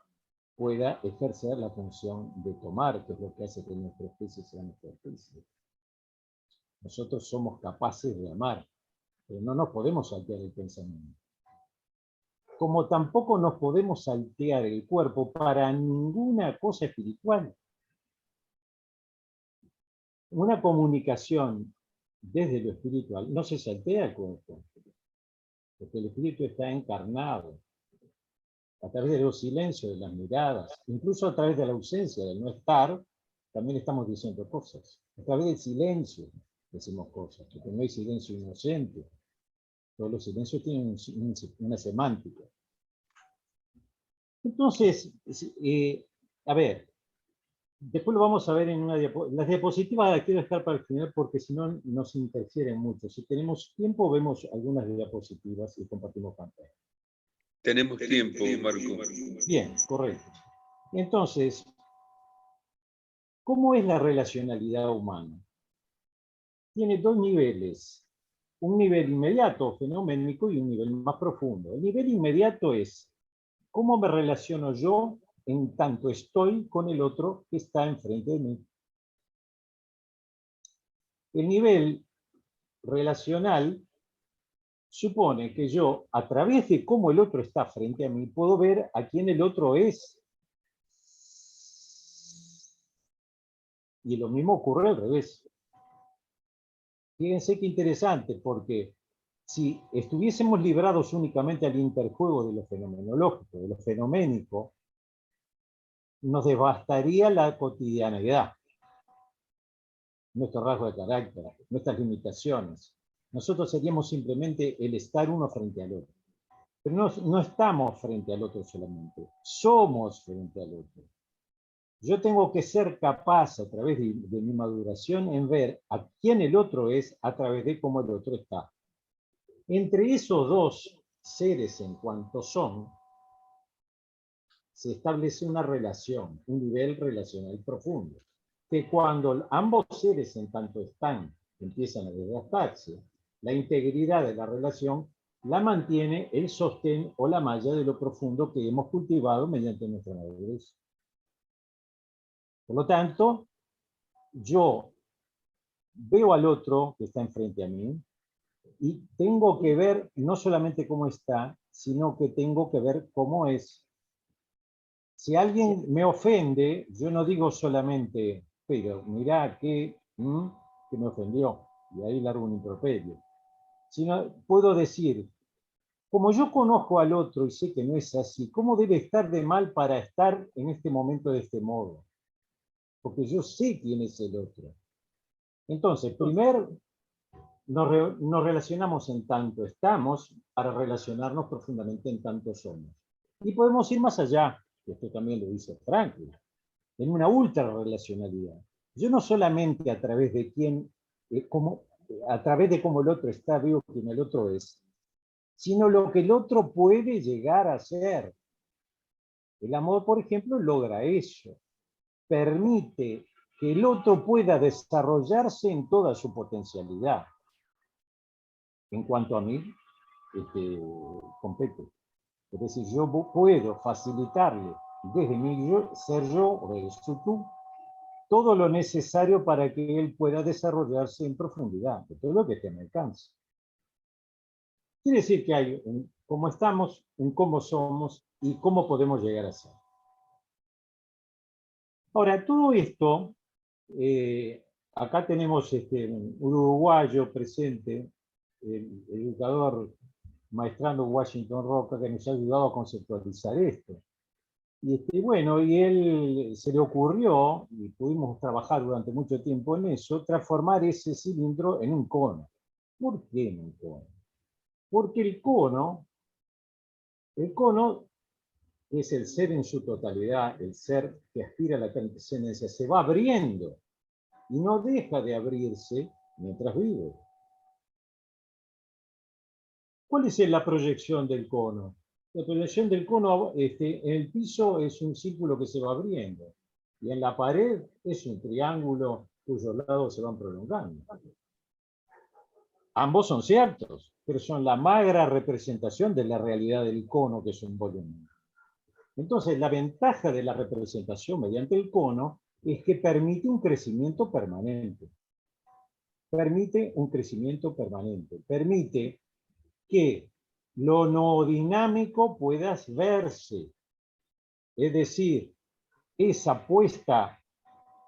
pueda ejercer la función de tomar, que es lo que hace que nuestra especie sea nuestra especie. Nosotros somos capaces de amar, pero no nos podemos saltear el pensamiento. Como tampoco nos podemos saltear el cuerpo para ninguna cosa espiritual. Una comunicación desde lo espiritual no se saltea el cuerpo, porque el espíritu está encarnado a través de los silencios, de las miradas, incluso a través de la ausencia, del no estar, también estamos diciendo cosas. A través del silencio decimos cosas, porque no hay silencio inocente. Todos los silencios tienen una semántica. Entonces, a ver, después lo vamos a ver en una diapositiva. Las diapositivas las quiero dejar para el final porque si no nos interfieren mucho. Si tenemos tiempo, vemos algunas diapositivas y compartimos pantalla. Tenemos tiempo, Marco. Bien, correcto. Entonces, ¿cómo es la relacionalidad humana? Tiene dos niveles. Un nivel inmediato, fenoménico, y un nivel más profundo. El nivel inmediato es cómo me relaciono yo en tanto estoy con el otro que está enfrente de mí. El nivel relacional supone que yo, a través de cómo el otro está frente a mí, puedo ver a quién el otro es. Y lo mismo ocurre al revés. Fíjense qué interesante, porque si estuviésemos librados únicamente al interjuego de lo fenomenológico, de lo fenoménico, nos devastaría la cotidianeidad, nuestro rasgo de carácter, nuestras limitaciones. Nosotros seríamos simplemente el estar uno frente al otro. Pero no estamos frente al otro solamente, somos frente al otro. Yo tengo que ser capaz, a través de mi maduración, en ver a quién el otro es a través de cómo el otro está. Entre esos dos seres en cuanto son, se establece una relación, un nivel relacional profundo, que cuando ambos seres en tanto están, empiezan a desgastarse, la integridad de la relación la mantiene el sostén o la malla de lo profundo que hemos cultivado mediante nuestra madurez. Por lo tanto, yo veo al otro que está enfrente a mí y tengo que ver no solamente cómo está, sino que tengo que ver cómo es. Si alguien me ofende, yo no digo solamente, pero mirá que me ofendió, y ahí largo un improperio, sino puedo decir, como yo conozco al otro y sé que no es así, ¿cómo debe estar de mal para estar en este momento de este modo? Porque yo sé quién es el otro. Entonces, primero nos relacionamos en tanto estamos para relacionarnos profundamente en tanto somos. Y podemos ir más allá, que esto también lo dice Franklin, en una ultra relacionalidad. Yo no solamente a través de a través de cómo el otro está, veo quién el otro es, sino lo que el otro puede llegar a ser. El amor, por ejemplo, logra eso. Permite que el otro pueda desarrollarse en toda su potencialidad. En cuanto a mí, compete. Es decir, yo puedo facilitarle desde mi ser yo o desde su tú todo lo necesario para que él pueda desarrollarse en profundidad, de todo lo que esté a mi alcance. Quiere decir que hay un cómo estamos, un cómo somos y cómo podemos llegar a ser. Ahora, todo esto, acá tenemos un uruguayo presente, el educador maestrando Washington Roca, que nos ha ayudado a conceptualizar esto. Y bueno, y él se le ocurrió, y pudimos trabajar durante mucho tiempo en eso, transformar ese cilindro en un cono. ¿Por qué en un cono? Porque el cono que es el ser en su totalidad, el ser que aspira a la trascendencia, se va abriendo y no deja de abrirse mientras vive. ¿Cuál es la proyección del cono? La proyección del cono en el piso es un círculo que se va abriendo y en la pared es un triángulo cuyos lados se van prolongando. Ambos son ciertos, pero son la magra representación de la realidad del cono, que es un volumen. Entonces, la ventaja de la representación mediante el cono es que permite un crecimiento permanente. Permite un crecimiento permanente. Permite que lo no dinámico pueda verse. Es decir, esa puesta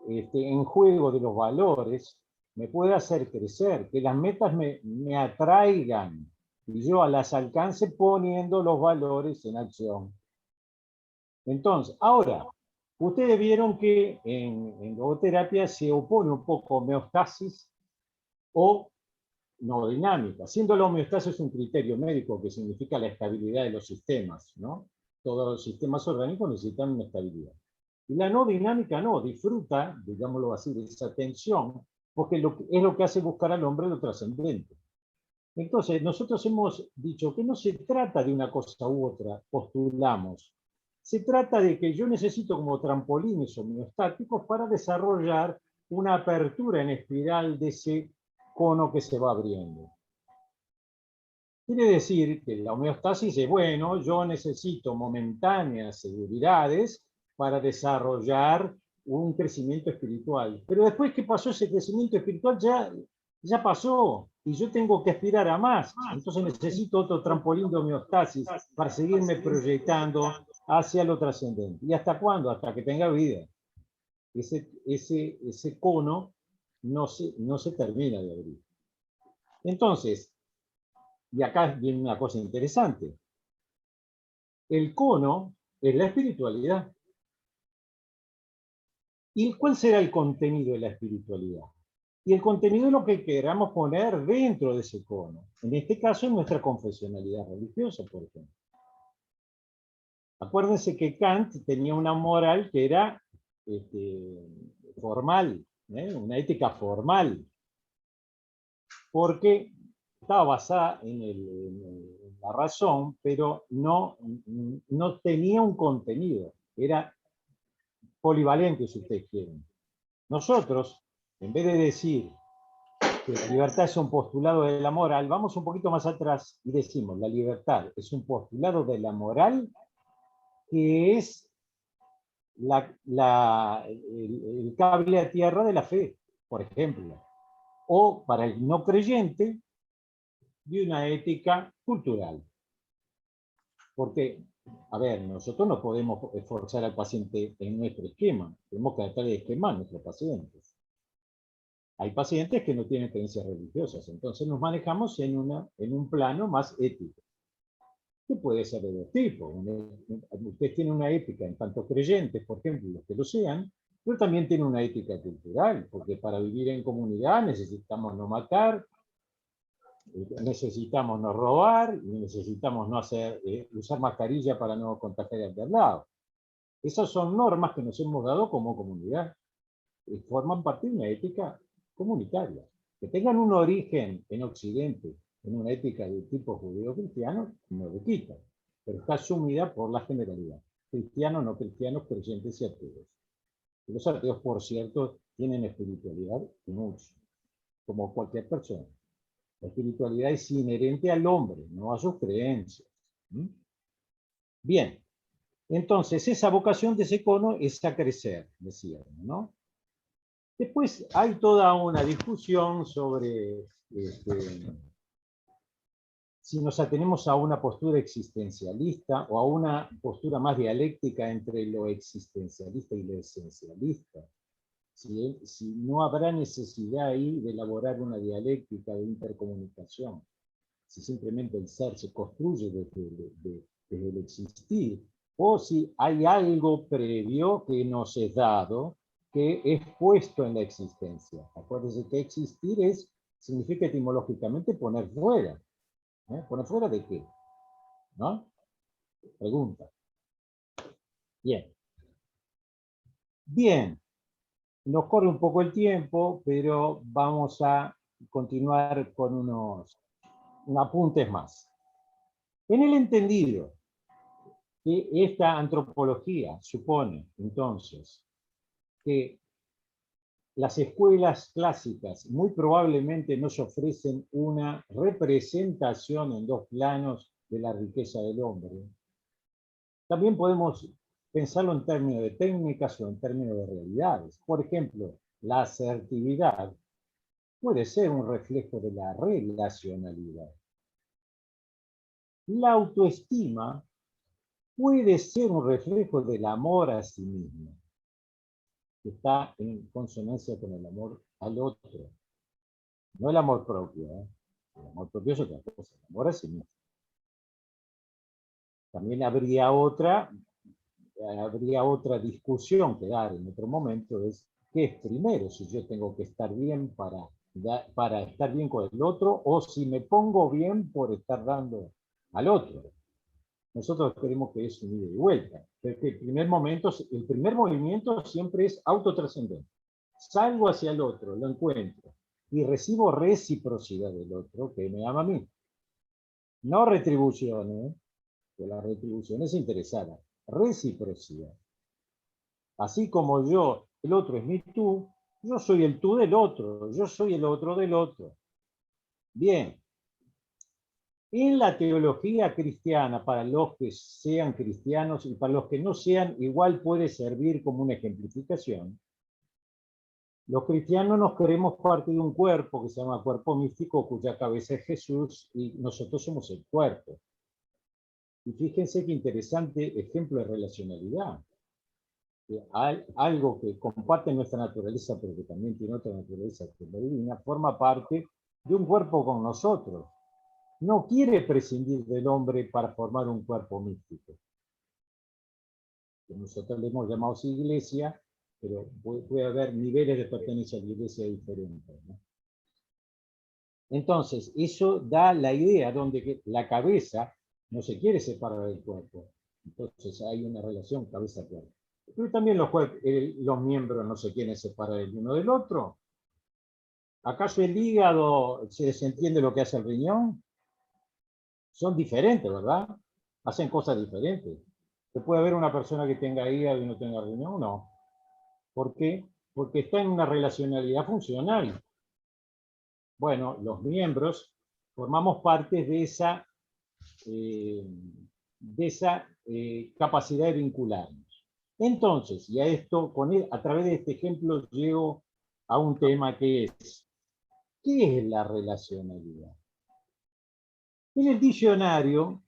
en juego de los valores me puede hacer crecer, que las metas me atraigan y yo las alcance poniendo los valores en acción. Entonces, ahora, ustedes vieron que en logoterapia se opone un poco homeostasis o no dinámica, siendo la homeostasis un criterio médico que significa la estabilidad de los sistemas, ¿no? Todos los sistemas orgánicos necesitan una estabilidad. Y la no dinámica no, disfruta, digámoslo así, de esa tensión, porque es lo que hace buscar al hombre lo trascendente. Entonces, nosotros hemos dicho que no se trata de una cosa u otra, postulamos. Se trata de que yo necesito como trampolines homeostáticos para desarrollar una apertura en espiral de ese cono que se va abriendo. Quiere decir que la homeostasis es, bueno, yo necesito momentáneas seguridades para desarrollar un crecimiento espiritual. Pero después que pasó ese crecimiento espiritual ya pasó y yo tengo que aspirar a más. Entonces necesito otro trampolín de homeostasis para seguirme proyectando hacia lo trascendente. ¿Y hasta cuándo? Hasta que tenga vida. Ese cono no se termina de abrir. Entonces, y acá viene una cosa interesante. El cono es la espiritualidad. ¿Y cuál será el contenido de la espiritualidad? Y el contenido es lo que queramos poner dentro de ese cono. En este caso, en nuestra confesionalidad religiosa, por ejemplo. Acuérdense que Kant tenía una moral que era formal, una ética formal, porque estaba basada en la razón, pero no tenía un contenido, era polivalente, si ustedes quieren. Nosotros, en vez de decir que la libertad es un postulado de la moral, vamos un poquito más atrás y decimos, la libertad es un postulado de la moral que es el cable a tierra de la fe, por ejemplo. O para el no creyente, de una ética cultural. Porque, a ver, nosotros no podemos forzar al paciente en nuestro esquema, tenemos que tratar de esquemar a nuestros pacientes. Hay pacientes que no tienen creencias religiosas, entonces nos manejamos en un plano más ético. Que puede ser de dos tipos. Ustedes tienen una ética en tanto creyentes, por ejemplo, los que lo sean, pero también tienen una ética cultural, porque para vivir en comunidad necesitamos no matar, necesitamos no robar, y necesitamos no usar mascarilla para no contagiar al de al lado. Esas son normas que nos hemos dado como comunidad, y forman parte de una ética comunitaria. Que tengan un origen en Occidente, en una ética de tipo judeo-cristiano, no lo quita, pero está asumida por la generalidad. Cristianos, no cristianos, creyentes y ateos. Y los ateos, por cierto, tienen espiritualidad y mucho, como cualquier persona. La espiritualidad es inherente al hombre, no a sus creencias. Bien, entonces esa vocación de ese cono es a crecer, decíamos, ¿no? Después hay toda una discusión sobre si nos atenemos a una postura existencialista o a una postura más dialéctica entre lo existencialista y lo esencialista. Si no habrá necesidad ahí de elaborar una dialéctica de intercomunicación, si simplemente el ser se construye desde el existir, o si hay algo previo que nos es dado, que es puesto en la existencia. Acuérdense que existir significa etimológicamente poner fuera. ¿Poner fuera de qué? ¿No? Pregunta. Bien. Bien. Nos corre un poco el tiempo, pero vamos a continuar con unos apuntes más. En el entendido que esta antropología supone, entonces, que las escuelas clásicas muy probablemente nos ofrecen una representación en dos planos de la riqueza del hombre. También podemos pensarlo en términos de técnicas o en términos de realidades. Por ejemplo, la asertividad puede ser un reflejo de la relacionalidad. La autoestima puede ser un reflejo del amor a sí mismo, que está en consonancia con el amor al otro. No el amor propio, ¿eh? El amor propio es otra cosa, el amor a sí mismo. También habría otra discusión que dar en otro momento, es qué es primero, si yo tengo que estar bien para estar bien con el otro, o si me pongo bien por estar dando al otro. Nosotros queremos que es un ida y vuelta. El primer movimiento siempre es autotrascendente. Salgo hacia el otro, lo encuentro, y recibo reciprocidad del otro que me ama a mí. No retribución, ¿eh? Que la retribución es interesada. Reciprocidad. Así como el otro es mi tú, yo soy el tú del otro, yo soy el otro del otro. Bien. En la teología cristiana, para los que sean cristianos y para los que no sean, igual puede servir como una ejemplificación. Los cristianos nos creemos parte de un cuerpo que se llama cuerpo místico, cuya cabeza es Jesús, y nosotros somos el cuerpo. Y fíjense qué interesante ejemplo de relacionalidad. Algo que comparte nuestra naturaleza, pero que también tiene otra naturaleza, que es la divina, forma parte de un cuerpo con nosotros. No quiere prescindir del hombre para formar un cuerpo místico. Que nosotros le hemos llamado iglesia, pero puede haber niveles de pertenencia a la iglesia diferentes, ¿no? Entonces, eso da la idea donde la cabeza no se quiere separar del cuerpo. Entonces hay una relación cabeza-cuerpo. Pero también los miembros no se quieren separar el uno del otro. ¿Acaso el hígado se desentiende lo que hace el riñón? Son diferentes, ¿verdad? Hacen cosas diferentes. ¿Se puede haber una persona que tenga hígado y no tenga riñón? No. ¿Por qué? Porque está en una relacionalidad funcional. Bueno, los miembros formamos parte de esa capacidad de vincularnos. Entonces, y a esto, a través de este ejemplo, llego a un tema que es, ¿qué es la relacionalidad? En el diccionario,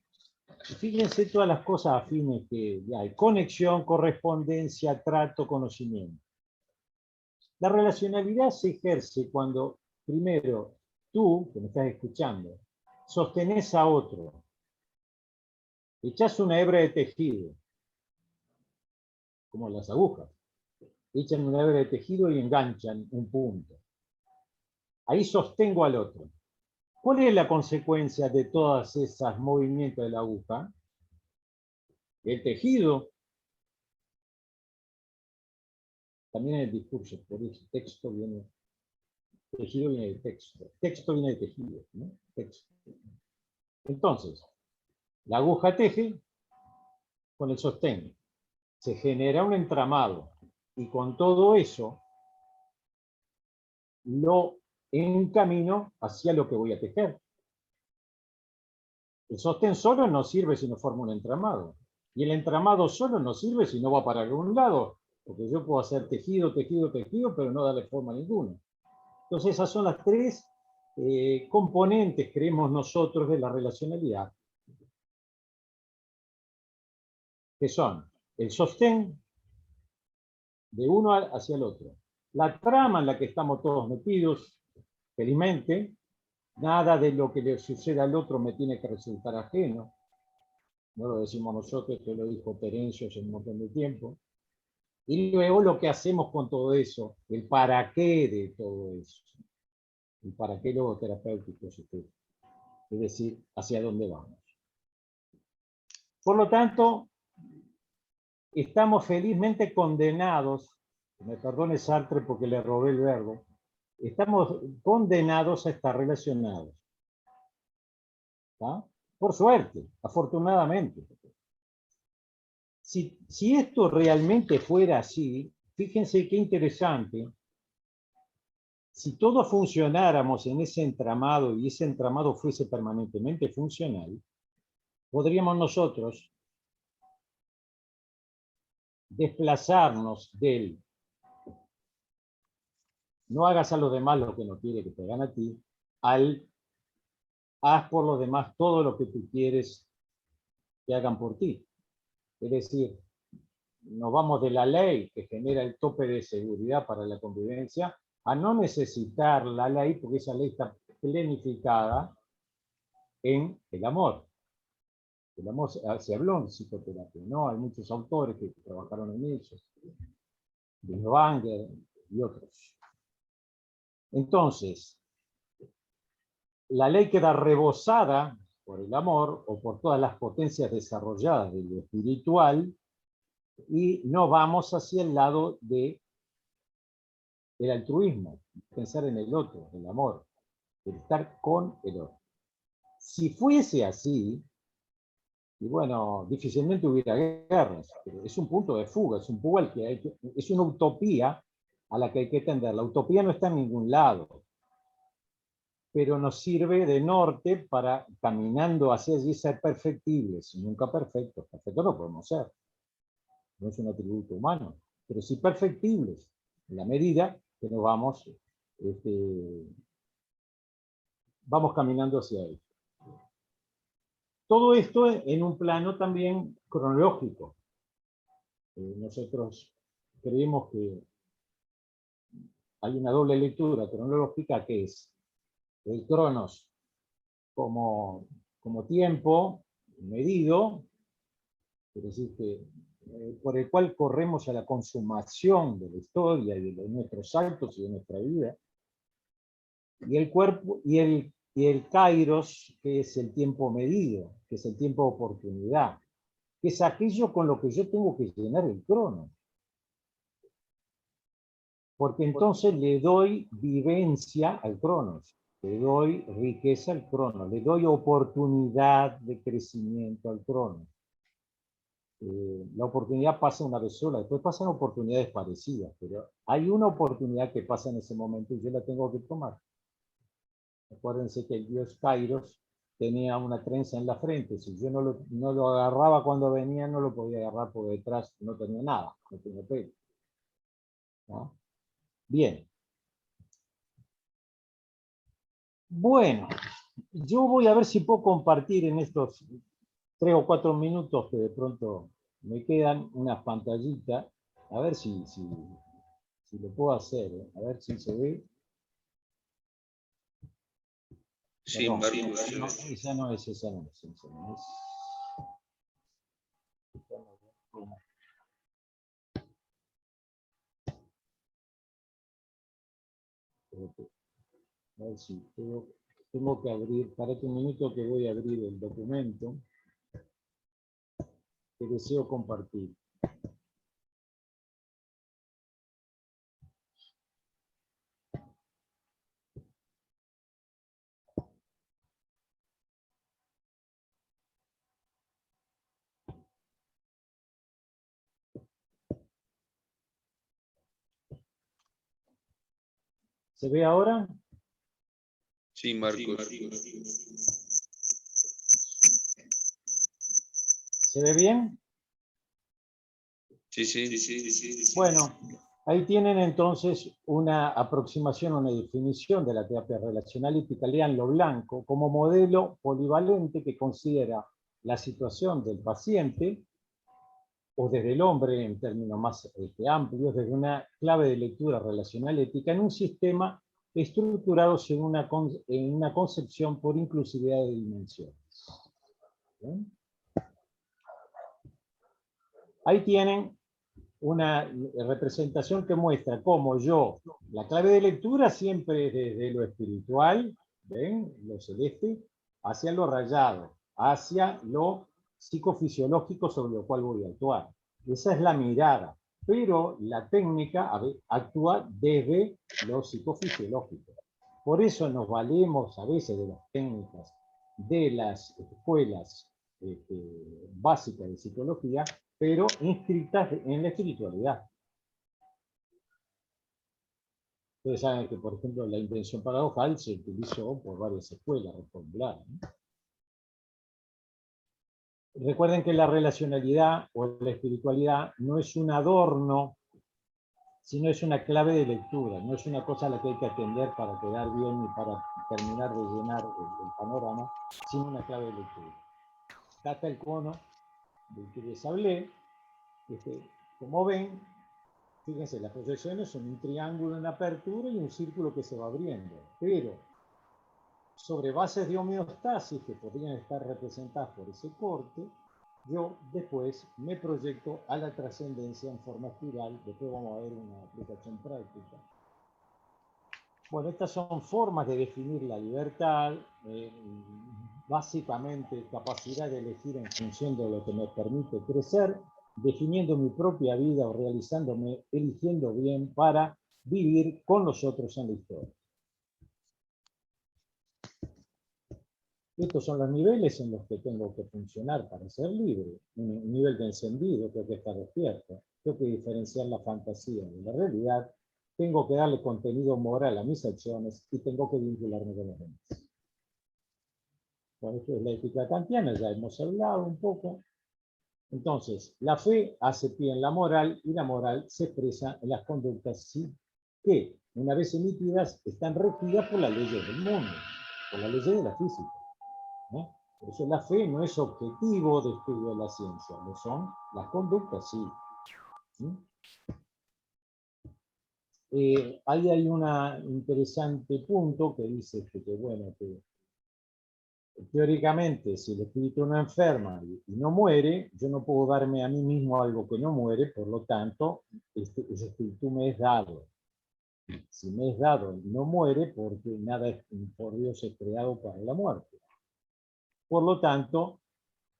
fíjense todas las cosas afines que hay: conexión, correspondencia, trato, conocimiento. La relacionalidad se ejerce cuando, primero, tú, que me estás escuchando, sostenés a otro. Echás una hebra de tejido, como las agujas. Echan una hebra de tejido y enganchan un punto. Ahí sostengo al otro. ¿Cuál es la consecuencia de todos esos movimientos de la aguja? El tejido, también en el discurso, por eso texto viene, tejido viene de texto, texto viene de tejido, ¿no? Texto. Entonces, la aguja teje con el sostén, se genera un entramado, y con todo eso lo encamino hacia lo que voy a tejer. El sostén solo no sirve si no forma un entramado, y el entramado solo no sirve si no va para algún lado, porque yo puedo hacer tejido, tejido, tejido, pero no darle forma a ninguno. Entonces esas son las tres componentes, creemos nosotros, de la relacionalidad, que son el sostén de uno hacia el otro, la trama en la que estamos todos metidos, felizmente. Nada de lo que le suceda al otro me tiene que resultar ajeno. No lo decimos nosotros, esto lo dijo Terencio hace un montón de tiempo. Y luego lo que hacemos con todo eso, el para qué de todo eso. El para qué logoterapéutico, es decir, hacia dónde vamos. Por lo tanto, estamos felizmente condenados, me perdone Sartre porque le robé el verbo, estamos condenados a estar relacionados. ¿Tá? Por suerte, afortunadamente. Si esto realmente fuera así, fíjense qué interesante, si todos funcionáramos en ese entramado y ese entramado fuese permanentemente funcional, podríamos nosotros desplazarnos del no hagas a los demás lo que no quiere que te hagan a ti, al haz por los demás todo lo que tú quieres que hagan por ti. Es decir, nos vamos de la ley que genera el tope de seguridad para la convivencia a no necesitar la ley porque esa ley está planificada en el amor. El amor se habló en psicoterapia, ¿no? Hay muchos autores que trabajaron en eso, de Wanger y otros. Entonces, la ley queda rebosada por el amor o por todas las potencias desarrolladas de lo espiritual y no vamos hacia el lado del altruismo, pensar en el otro, el amor, el estar con el otro. Si fuese así, y bueno, difícilmente hubiera guerras, pero es un punto de fuga, es un punto al que es una utopía a la que hay que tender. La utopía no está en ningún lado, pero nos sirve de norte para, caminando hacia allí, ser perfectibles, nunca perfectos. Perfectos no podemos ser, no es un atributo humano, pero sí perfectibles, en la medida que nos vamos caminando hacia él. Todo esto en un plano también cronológico. Nosotros creemos que hay una doble lectura cronológica que es el cronos como tiempo medido, es decir, por el cual corremos a la consumación de la historia y de nuestros actos y de nuestra vida, y el cuerpo y el kairos, que es el tiempo medido, que es el tiempo de oportunidad, que es aquello con lo que yo tengo que llenar el crono. Porque entonces le doy vivencia al cronos, le doy riqueza al cronos, le doy oportunidad de crecimiento al cronos. La oportunidad pasa una vez sola, después pasan oportunidades parecidas, pero hay una oportunidad que pasa en ese momento y yo la tengo que tomar. Acuérdense que el dios Kairos tenía una trenza en la frente, si yo no lo agarraba cuando venía, no lo podía agarrar por detrás, no tenía nada, no tenía pelo. ¿No? Bien. Bueno, yo voy a ver si puedo compartir en estos 3 o 4 minutos que de pronto me quedan unas pantallitas, a ver si lo puedo hacer, a ver si se ve. Sí, No, Marcos. no, esa no es. A ver si tengo que abrir, para un minuto que voy a abrir el documento que deseo compartir. ¿Se ve ahora? Sí, Marcos. ¿Se ve bien? Sí. Bueno, ahí tienen entonces una aproximación, una definición de la terapia relacional ética, leanlo blanco, como modelo polivalente que considera la situación del paciente o desde el hombre en términos más amplios, desde una clave de lectura relacional ética en un sistema estructurado según en una concepción por inclusividad de dimensiones. ¿Bien? Ahí tienen una representación que muestra cómo yo, la clave de lectura siempre desde lo espiritual, ¿ven? Lo celeste, hacia lo rayado, hacia lo psicofisiológico sobre lo cual voy a actuar. Esa es la mirada, pero la técnica actúa desde lo psicofisiológico. Por eso nos valemos a veces de las técnicas de las escuelas básicas de psicología, pero inscritas en la espiritualidad. Ustedes saben que, por ejemplo, la invención paradojal se utilizó por varias escuelas reformuladas, ¿no? Recuerden que la relacionalidad o la espiritualidad no es un adorno, sino es una clave de lectura, no es una cosa a la que hay que atender para quedar bien y para terminar de llenar el panorama, sino una clave de lectura. Acá está el cono del que les hablé. Como ven, fíjense, las proyecciones son un triángulo en apertura y un círculo que se va abriendo, pero sobre bases de homeostasis que podrían estar representadas por ese corte, yo después me proyecto a la trascendencia en forma espiral. Después vamos a ver una aplicación práctica. Bueno, estas son formas de definir la libertad, básicamente capacidad de elegir en función de lo que me permite crecer, definiendo mi propia vida o realizándome, eligiendo bien para vivir con los otros en la historia. Estos son los niveles en los que tengo que funcionar para ser libre. Un nivel de encendido, tengo que estar despierto, tengo que diferenciar la fantasía de la realidad, tengo que darle contenido moral a mis acciones y tengo que vincularme con los demás. Bueno, esto es la ética kantiana, ya hemos hablado un poco. Entonces, la fe hace pie en la moral y la moral se expresa en las conductas ¿sí? que, una vez emitidas, están regidas por las leyes del mundo, por las leyes de la física. Por eso la fe no es objetivo de estudio de la ciencia, lo son las conductas, sí. Ahí hay un interesante punto que dice que bueno, que teóricamente si el espíritu no enferma y no muere, yo no puedo darme a mí mismo algo que no muere, por lo tanto, ese espíritu me es dado. Si me es dado, no muere porque nada por Dios es creado para la muerte. Por lo tanto,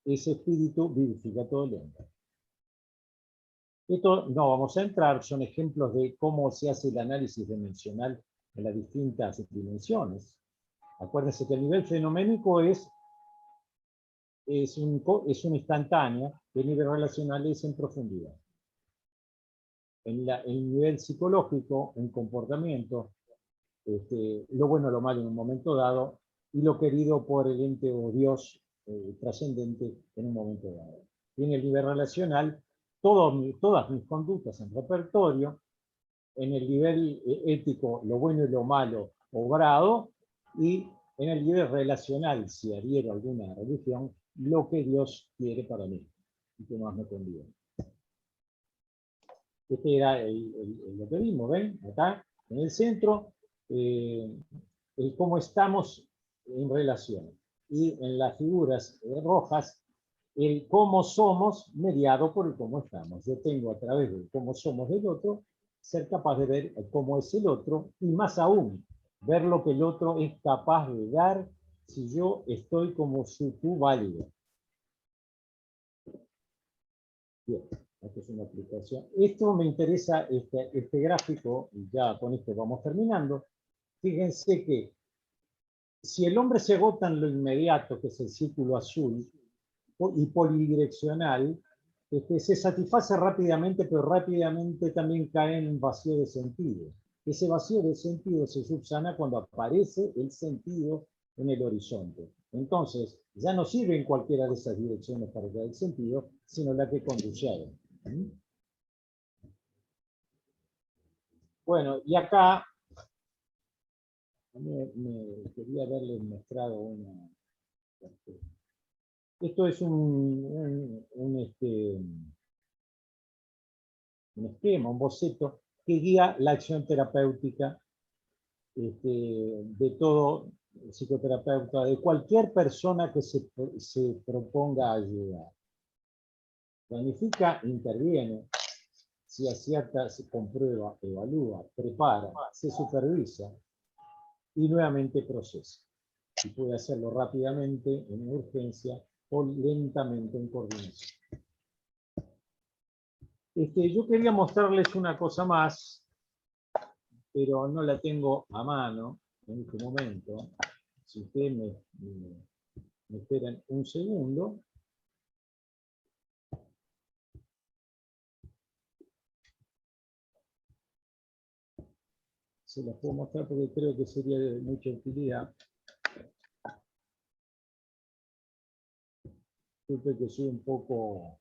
ese espíritu vivifica todo el hombre. Esto no vamos a entrar, son ejemplos de cómo se hace el análisis dimensional en las distintas dimensiones. Acuérdense que el nivel fenoménico es una instantánea, el nivel relacional es en profundidad. En el nivel psicológico, en comportamiento, lo bueno, lo malo en un momento dado, y lo querido por el ente o Dios trascendente en un momento dado. Y en el nivel relacional, todas mis conductas en repertorio, en el nivel ético, lo bueno y lo malo obrado, y en el nivel relacional, si adhiero a alguna religión, lo que Dios quiere para mí y que más me conviene. Este era lo que vimos, ¿ven? Acá, en el centro, el cómo estamos en relación. Y en las figuras rojas, el cómo somos mediado por el cómo estamos. Yo tengo a través del cómo somos del otro, ser capaz de ver cómo es el otro, y más aún, ver lo que el otro es capaz de dar si yo estoy como su tú válido. Bien, esta es una aplicación. Esto me interesa, este gráfico, y ya con esto vamos terminando. Fíjense que si el hombre se agota en lo inmediato, que es el círculo azul, y polidireccional, se satisface rápidamente, pero rápidamente también cae en un vacío de sentido. Ese vacío de sentido se subsana cuando aparece el sentido en el horizonte. Entonces, ya no sirve en cualquiera de esas direcciones para crear el sentido, sino la que condujeron. Bueno, y acá me quería haberles mostrado una... Esto es un esquema, un boceto que guía la acción terapéutica de todo psicoterapeuta, de cualquier persona que se proponga ayudar. Planifica, interviene, si acierta, se comprueba, evalúa, prepara, se supervisa y nuevamente procesa. Y puede hacerlo rápidamente en urgencia o lentamente en coordinación. Yo quería mostrarles una cosa más, pero no la tengo a mano en este momento. Si ustedes me esperan un segundo. Se las puedo mostrar porque creo que sería de mucha utilidad. Disculpe que soy un poco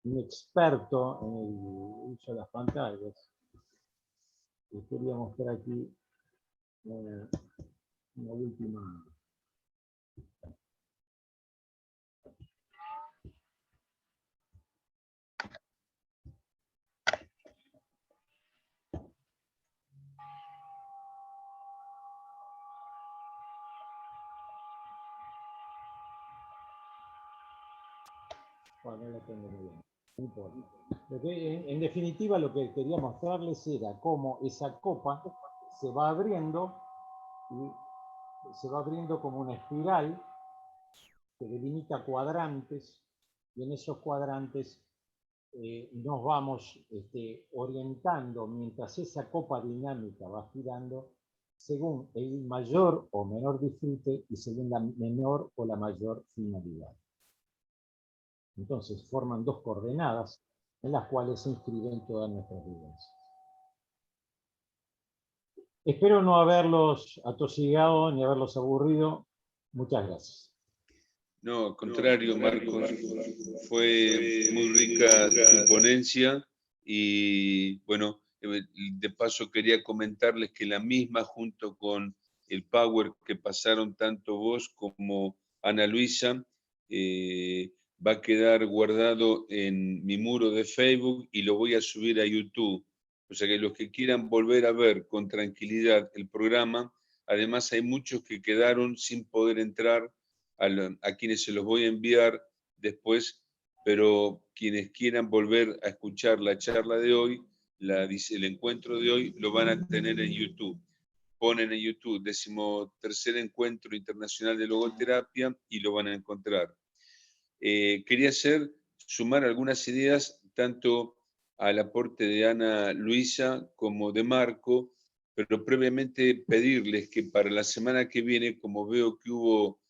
inexperto en el uso de las pantallas. Les quería mostrar aquí una última. Bueno, no la tengo muy bien. No importa. En definitiva, lo que quería mostrarles era cómo esa copa se va abriendo y se va abriendo como una espiral que delimita cuadrantes, y en esos cuadrantes nos vamos orientando mientras esa copa dinámica va girando según el mayor o menor disfrute y según la menor o la mayor finalidad. Entonces forman dos coordenadas en las cuales se inscriben todas nuestras vivencias. Espero no haberlos atosigado ni haberlos aburrido. Muchas gracias. No, al contrario, Marcos, fue muy rica tu ponencia y bueno, de paso quería comentarles que la misma junto con el Power que pasaron tanto vos como Ana Luisa, va a quedar guardado en mi muro de Facebook y lo voy a subir a YouTube. O sea que los que quieran volver a ver con tranquilidad el programa, además hay muchos que quedaron sin poder entrar a quienes se los voy a enviar después, pero quienes quieran volver a escuchar la charla de hoy, el encuentro de hoy, lo van a tener en YouTube. Ponen en YouTube 13º Encuentro Internacional de Logoterapia y lo van a encontrar. Quería sumar algunas ideas, tanto al aporte de Ana Luisa como de Marco, pero previamente pedirles que para la semana que viene, como veo que hubo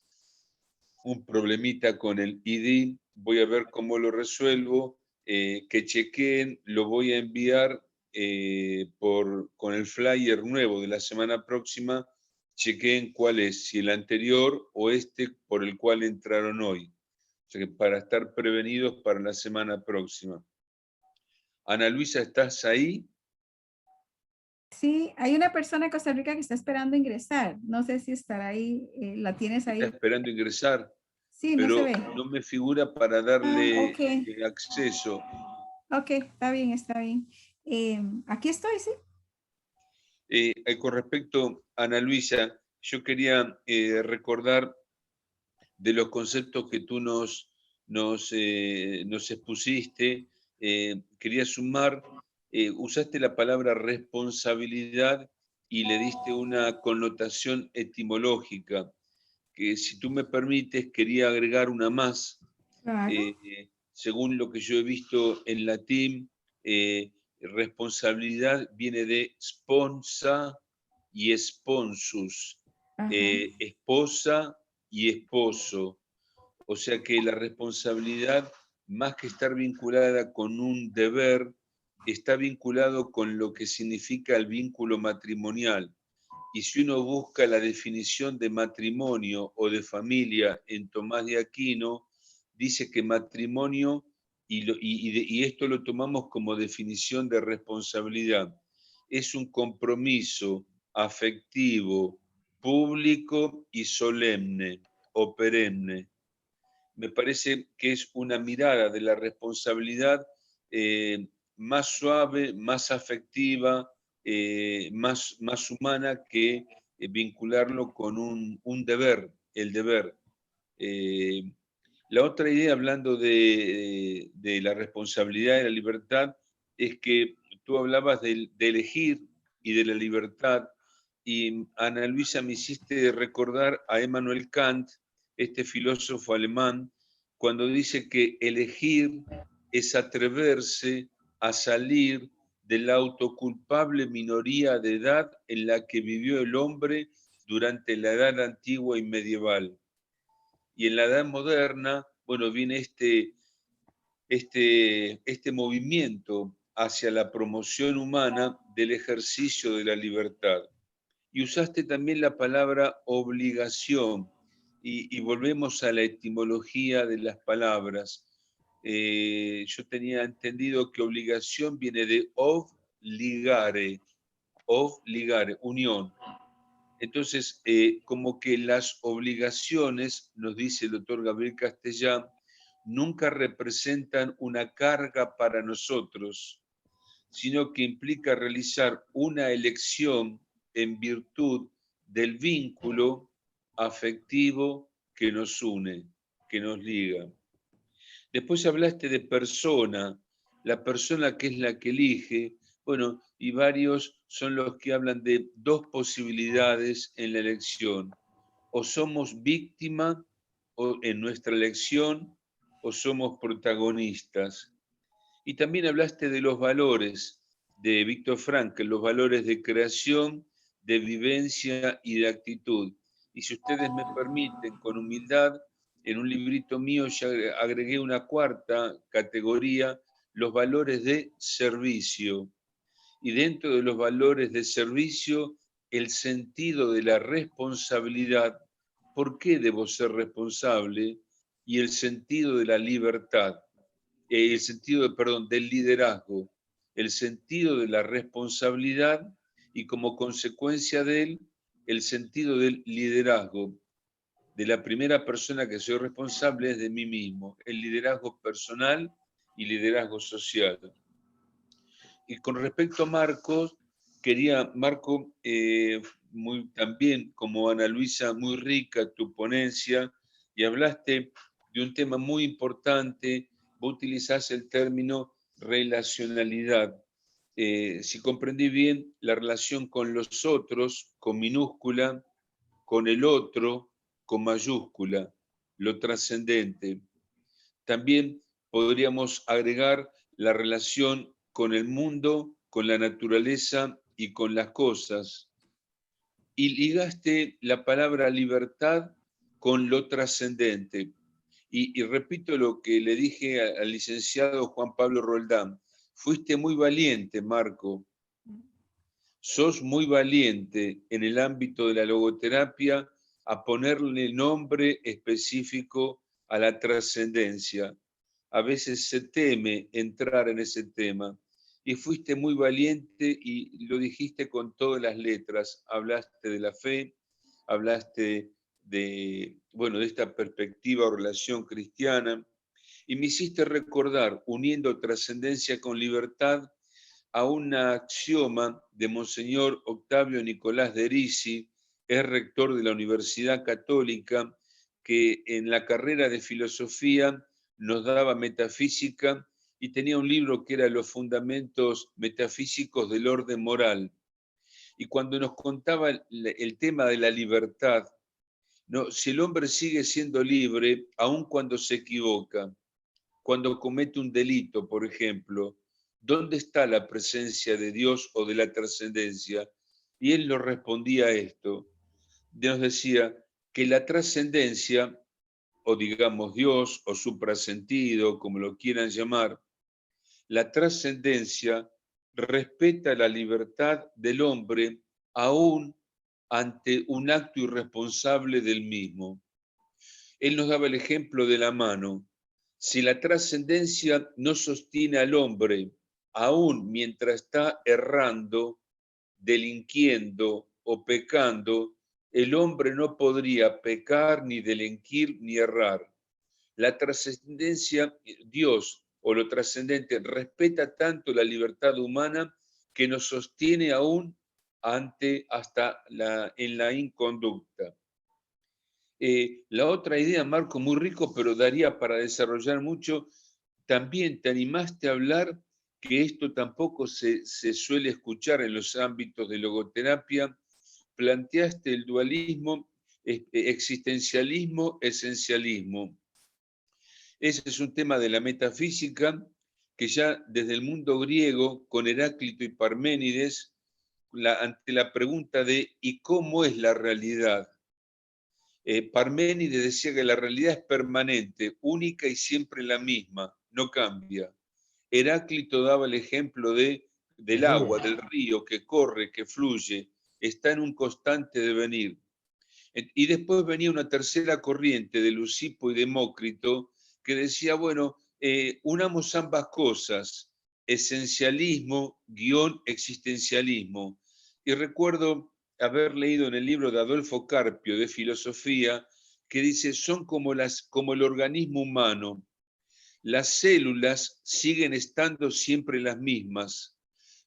un problemita con el ID, voy a ver cómo lo resuelvo, que chequeen, lo voy a enviar con el flyer nuevo de la semana próxima, chequeen cuál es, si el anterior o este por el cual entraron hoy. O sea que para estar prevenidos para la semana próxima. Ana Luisa, ¿estás ahí? Sí, hay una persona en Costa Rica que está esperando ingresar. No sé si estará ahí, la tienes ahí. Está esperando ingresar, Sí, no se pero ve. no me figura para Ah, darle ok. acceso. Ok, está bien, está bien. Aquí estoy, sí. Con respecto a Ana Luisa, yo quería recordar de los conceptos que tú nos expusiste. Quería sumar, usaste la palabra responsabilidad y le diste una connotación etimológica, que si tú me permites, quería agregar una más. Claro. Según lo que yo he visto en latín, responsabilidad viene de sponsa y sponsus, Ajá. esposa y esposo. O sea que la responsabilidad, más que estar vinculada con un deber, está vinculado con lo que significa el vínculo matrimonial. Y si uno busca la definición de matrimonio o de familia en Tomás de Aquino, dice que matrimonio, y esto lo tomamos como definición de responsabilidad, es un compromiso afectivo, público y solemne o perenne. Me parece que es una mirada de la responsabilidad más suave, más afectiva, más humana que vincularlo con un deber, el deber. Eh, la otra idea, hablando de la responsabilidad y la libertad, es que tú hablabas de elegir y de la libertad, y Ana Luisa me hiciste recordar a Emmanuel Kant, este filósofo alemán, cuando dice que elegir es atreverse a salir de la autoculpable minoría de edad en la que vivió el hombre durante la edad antigua y medieval. Y en la edad moderna, bueno, viene este movimiento hacia la promoción humana del ejercicio de la libertad. Y usaste también la palabra obligación, y volvemos a la etimología de las palabras. Yo tenía entendido que obligación viene de obligare, unión. Entonces, como que las obligaciones, nos dice el doctor Gabriel Castellán, nunca representan una carga para nosotros, sino que implica realizar una elección en virtud del vínculo afectivo que nos une, que nos liga. Después hablaste de persona, la persona que es la que elige, bueno, y varios son los que hablan de dos posibilidades en la elección. O somos víctima en nuestra elección, o somos protagonistas. Y también hablaste de los valores de Víctor Frankl, los valores de creación, de vivencia y de actitud. Y si ustedes me permiten, con humildad, en un librito mío ya agregué una cuarta categoría, los valores de servicio. Y dentro de los valores de servicio, el sentido de la responsabilidad. ¿Por qué debo ser responsable? Y el sentido de la libertad. El sentido del liderazgo, el sentido de la responsabilidad y como consecuencia de él, el sentido del liderazgo. De la primera persona que soy responsable es de mí mismo, el liderazgo personal y liderazgo social. Y con respecto a Marcos, Marco, también como Ana Luisa, muy rica tu ponencia, y hablaste de un tema muy importante. Vos utilizás el término relacionalidad. Si comprendí bien, la relación con los otros, con minúscula, con el otro, con mayúscula, lo trascendente. También podríamos agregar la relación con el mundo, con la naturaleza y con las cosas. Y ligaste la palabra libertad con lo trascendente. Y repito lo que le dije al licenciado Juan Pablo Roldán. Fuiste muy valiente, Marco. Sos muy valiente en el ámbito de la logoterapia a ponerle nombre específico a la trascendencia. A veces se teme entrar en ese tema. Y fuiste muy valiente y lo dijiste con todas las letras. Hablaste de la fe, hablaste de esta perspectiva o relación cristiana, y me hiciste recordar, uniendo trascendencia con libertad, a un axioma de Monseñor Octavio Nicolás de Risi, es rector de la Universidad Católica, que en la carrera de filosofía nos daba metafísica y tenía un libro que era Los fundamentos metafísicos del orden moral. Y cuando nos contaba el tema de la libertad, no, si el hombre sigue siendo libre, aun cuando se equivoca, cuando comete un delito, por ejemplo, ¿dónde está la presencia de Dios o de la trascendencia? Y él nos respondía a esto. Nos decía que la trascendencia, o digamos Dios, o suprasentido, como lo quieran llamar, la trascendencia respeta la libertad del hombre aún ante un acto irresponsable del mismo. Él nos daba el ejemplo de la mano. Si la trascendencia no sostiene al hombre, aún mientras está errando, delinquiendo o pecando, el hombre no podría pecar, ni delinquir, ni errar. La trascendencia, Dios o lo trascendente, respeta tanto la libertad humana que nos sostiene aún en la inconducta. La otra idea, Marco, muy rico, pero daría para desarrollar mucho. También te animaste a hablar, que esto tampoco se suele escuchar en los ámbitos de logoterapia. Planteaste el dualismo, existencialismo, esencialismo. Ese es un tema de la metafísica que ya desde el mundo griego, con Heráclito y Parménides, ante la pregunta de ¿y cómo es la realidad? Parménides decía que la realidad es permanente, única y siempre la misma, no cambia. Heráclito daba el ejemplo del agua, del río que corre, que fluye, está en un constante devenir. Y después venía una tercera corriente de Leucipo y Demócrito que decía, bueno, unamos ambas cosas, esencialismo guión existencialismo. Y recuerdo haber leído en el libro de Adolfo Carpio de filosofía que dice, son como el organismo humano. Las células siguen estando siempre las mismas,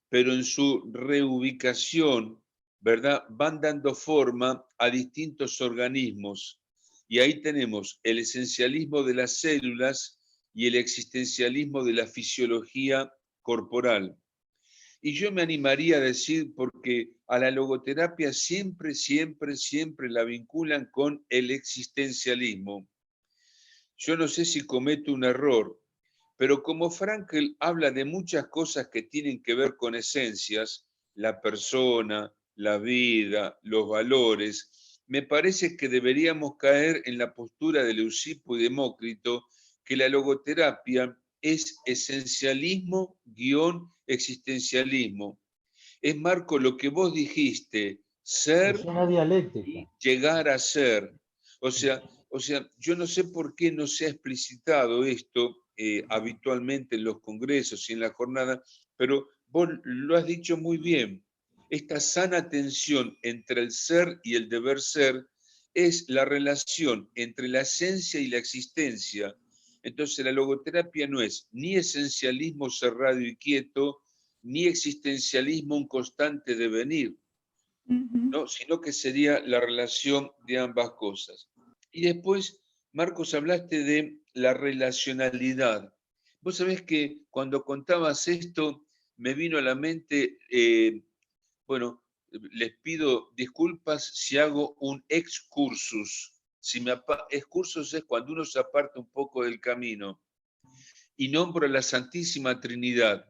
pero en su reubicación, ¿verdad? Van dando forma a distintos organismos. Y ahí tenemos el esencialismo de las células y el existencialismo de la fisiología corporal. Y yo me animaría a decir, porque a la logoterapia siempre, siempre, siempre la vinculan con el existencialismo. Yo no sé si cometo un error, pero como Frankl habla de muchas cosas que tienen que ver con esencias, la persona, la vida, los valores, me parece que deberíamos caer en la postura de Leucipo y Demócrito, que la logoterapia es esencialismo guión existencialismo. Es, Marco, lo que vos dijiste, ser Es una dialéctica. y llegar a ser. O sea, yo no sé por qué no se ha explicitado esto habitualmente en los congresos y en la jornada, pero vos lo has dicho muy bien. Esta sana tensión entre el ser y el deber ser es la relación entre la esencia y la existencia. Entonces la logoterapia no es ni esencialismo cerrado y quieto, ni existencialismo un constante devenir, ¿no? Sino que sería la relación de ambas cosas. Y después, Marcos, hablaste de la relacionalidad. Vos sabés que cuando contabas esto, me vino a la mente, bueno, les pido disculpas si hago un excursus. Excursus es cuando uno se aparta un poco del camino y nombro a la Santísima Trinidad.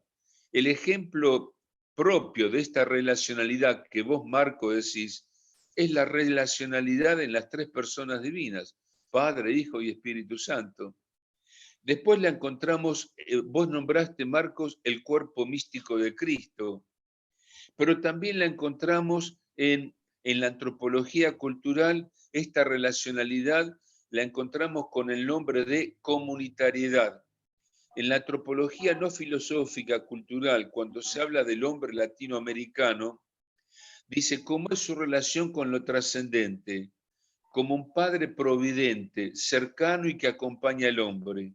El ejemplo propio de esta relacionalidad que vos, Marco, decís, es la relacionalidad en las tres personas divinas, Padre, Hijo y Espíritu Santo. Después la encontramos, vos nombraste, Marcos, el cuerpo místico de Cristo, pero también la encontramos en la antropología cultural, esta relacionalidad la encontramos con el nombre de comunitariedad. En la antropología no filosófica cultural, cuando se habla del hombre latinoamericano, dice cómo es su relación con lo trascendente, como un padre providente, cercano y que acompaña al hombre.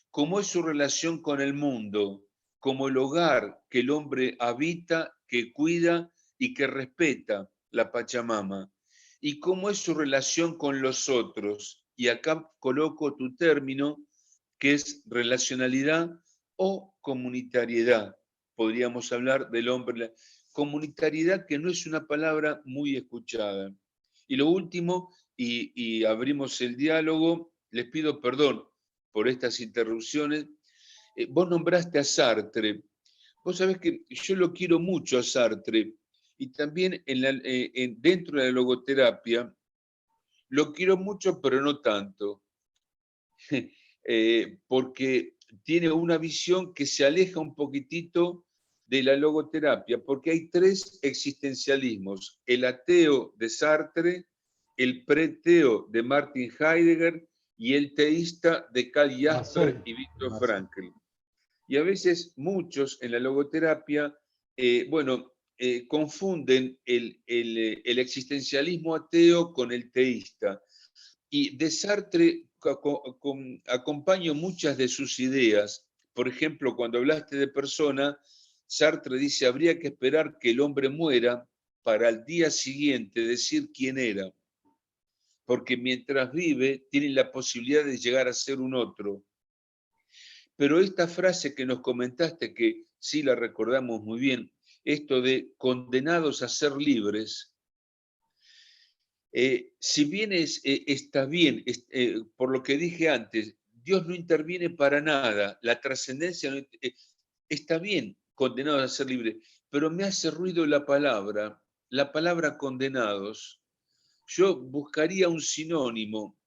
Cómo es su relación con el mundo, como el hogar que el hombre habita, que cuida y que respeta, la Pachamama. Y cómo es su relación con los otros. Y acá coloco tu término, que es relacionalidad o comunitariedad. Podríamos hablar del hombre. Comunitariedad, que no es una palabra muy escuchada. Y lo último, y abrimos el diálogo, les pido perdón por estas interrupciones. Vos nombraste a Sartre. Vos sabés que yo lo quiero mucho a Sartre, y también dentro de la logoterapia lo quiero mucho, pero no tanto. Porque tiene una visión que se aleja un poquitito de la logoterapia, porque hay tres existencialismos: el ateo de Sartre, el preteo de Martin Heidegger y el teísta de Karl Jasper y Viktor Frankl. Y a veces muchos en la logoterapia, confunden el existencialismo ateo con el teísta. Y de Sartre acompaño muchas de sus ideas. Por ejemplo, cuando hablaste de persona, Sartre dice, habría que esperar que el hombre muera para al día siguiente decir quién era. Porque mientras vive, tiene la posibilidad de llegar a ser un otro. Pero esta frase que nos comentaste, que sí la recordamos muy bien, esto de condenados a ser libres, si bien está bien, por lo que dije antes, Dios no interviene para nada, la trascendencia no, está bien, condenados a ser libres, pero me hace ruido la palabra condenados. Yo buscaría un sinónimo,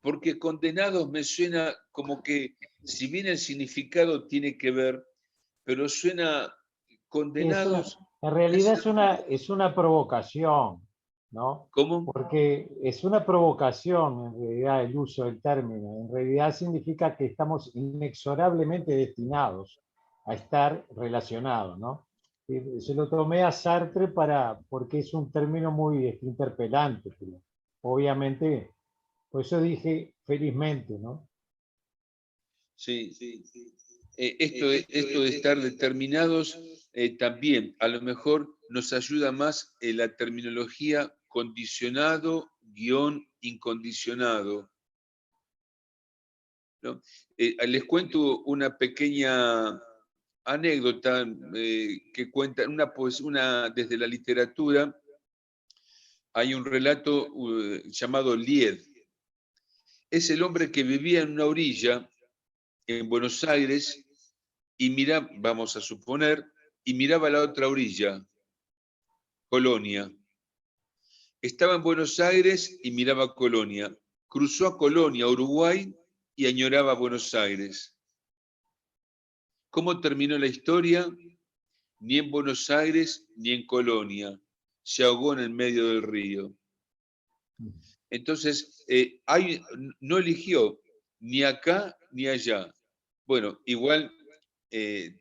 porque condenados me suena como que, si bien el significado tiene que ver, pero suena condenados. En realidad es una provocación, ¿no? ¿Cómo? Porque es una provocación, en realidad, el uso del término. En realidad significa que estamos inexorablemente destinados a estar relacionados, ¿no? Se lo tomé a Sartre porque es un término muy interpelante, pero obviamente, por eso dije felizmente, ¿no? Sí, sí. Esto de estar determinados también, a lo mejor nos ayuda más la terminología condicionado, guión incondicionado, ¿no? Les cuento una pequeña anécdota que cuenta desde la literatura. Hay un relato llamado Lied. Es el hombre que vivía en una orilla en Buenos Aires y miraba, vamos a suponer, y miraba a la otra orilla, Colonia. Estaba en Buenos Aires y miraba Colonia. Cruzó a Colonia, Uruguay, y añoraba Buenos Aires. ¿Cómo terminó la historia? Ni en Buenos Aires ni en Colonia. Se ahogó en el medio del río. Entonces, no eligió ni acá ni allá. Bueno, igual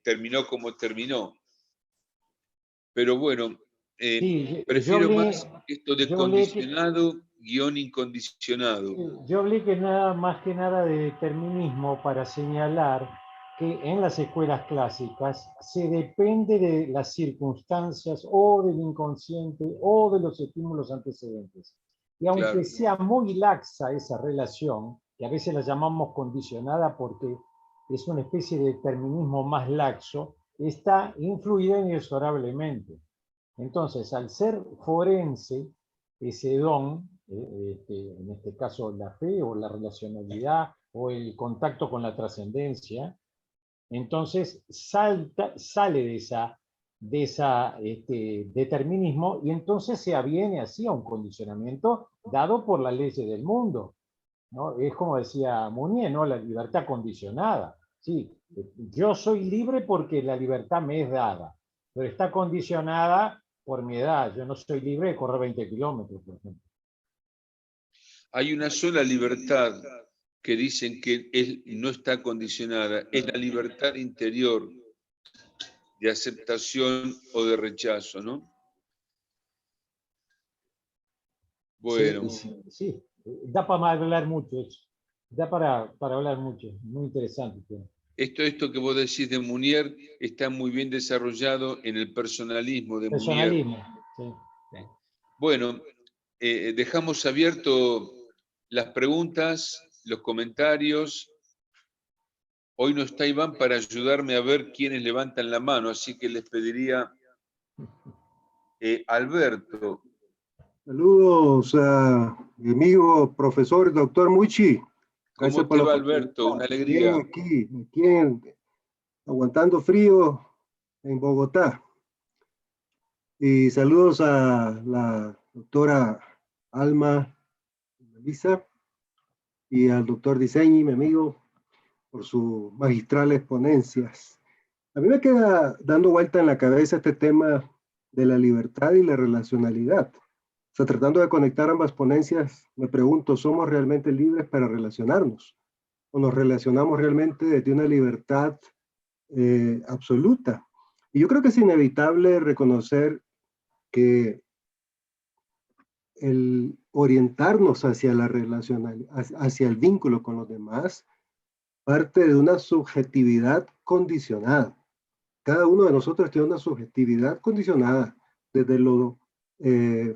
terminó como terminó. Pero bueno, Sí, prefiero más esto de condicionado, guión incondicionado. yo hablé que nada más que nada de determinismo para señalar que en las escuelas clásicas se depende de las circunstancias o del inconsciente o de los estímulos antecedentes. Y aunque Claro. sea muy laxa esa relación, que a veces la llamamos condicionada porque es una especie de determinismo más laxo, está influida inexorablemente. Entonces, al ser forense, ese don, en este caso la fe o la relacionalidad o el contacto con la trascendencia, entonces sale de esa determinismo y entonces se aviene así a un condicionamiento dado por las leyes del mundo, ¿no? Es como decía Mounier, ¿no? La libertad condicionada. Sí, yo soy libre porque la libertad me es dada, pero está condicionada por mi edad. Yo no soy libre de correr 20 kilómetros, por ejemplo. Hay una sola libertad que dicen que no está condicionada, es la libertad interior de aceptación o de rechazo, ¿no? Bueno, Sí, da para hablar mucho eso. Da para hablar mucho, muy interesante. esto que vos decís de Mounier está muy bien desarrollado en el personalismo de Mounier. Personalismo, sí. Bueno, dejamos abierto las preguntas, los comentarios. Hoy no está Iván para ayudarme a ver quiénes levantan la mano, así que les pediría, Alberto. Saludos a mi amigo profesor doctor Mucci. ¿Cómo te va, Alberto? Una alegría. Bien, aquí aguantando frío en Bogotá. Y saludos a la doctora Alma Melissa y al doctor Diseñi, mi amigo, por sus magistrales ponencias. A mí me queda dando vuelta en la cabeza este tema de la libertad y la relacionalidad. O sea, tratando de conectar ambas ponencias, me pregunto, ¿somos realmente libres para relacionarnos? ¿O nos relacionamos realmente desde una libertad absoluta? Y yo creo que es inevitable reconocer que el orientarnos hacia la relacionalidad, hacia el vínculo con los demás, parte de una subjetividad condicionada. Cada uno de nosotros tiene una subjetividad condicionada desde lo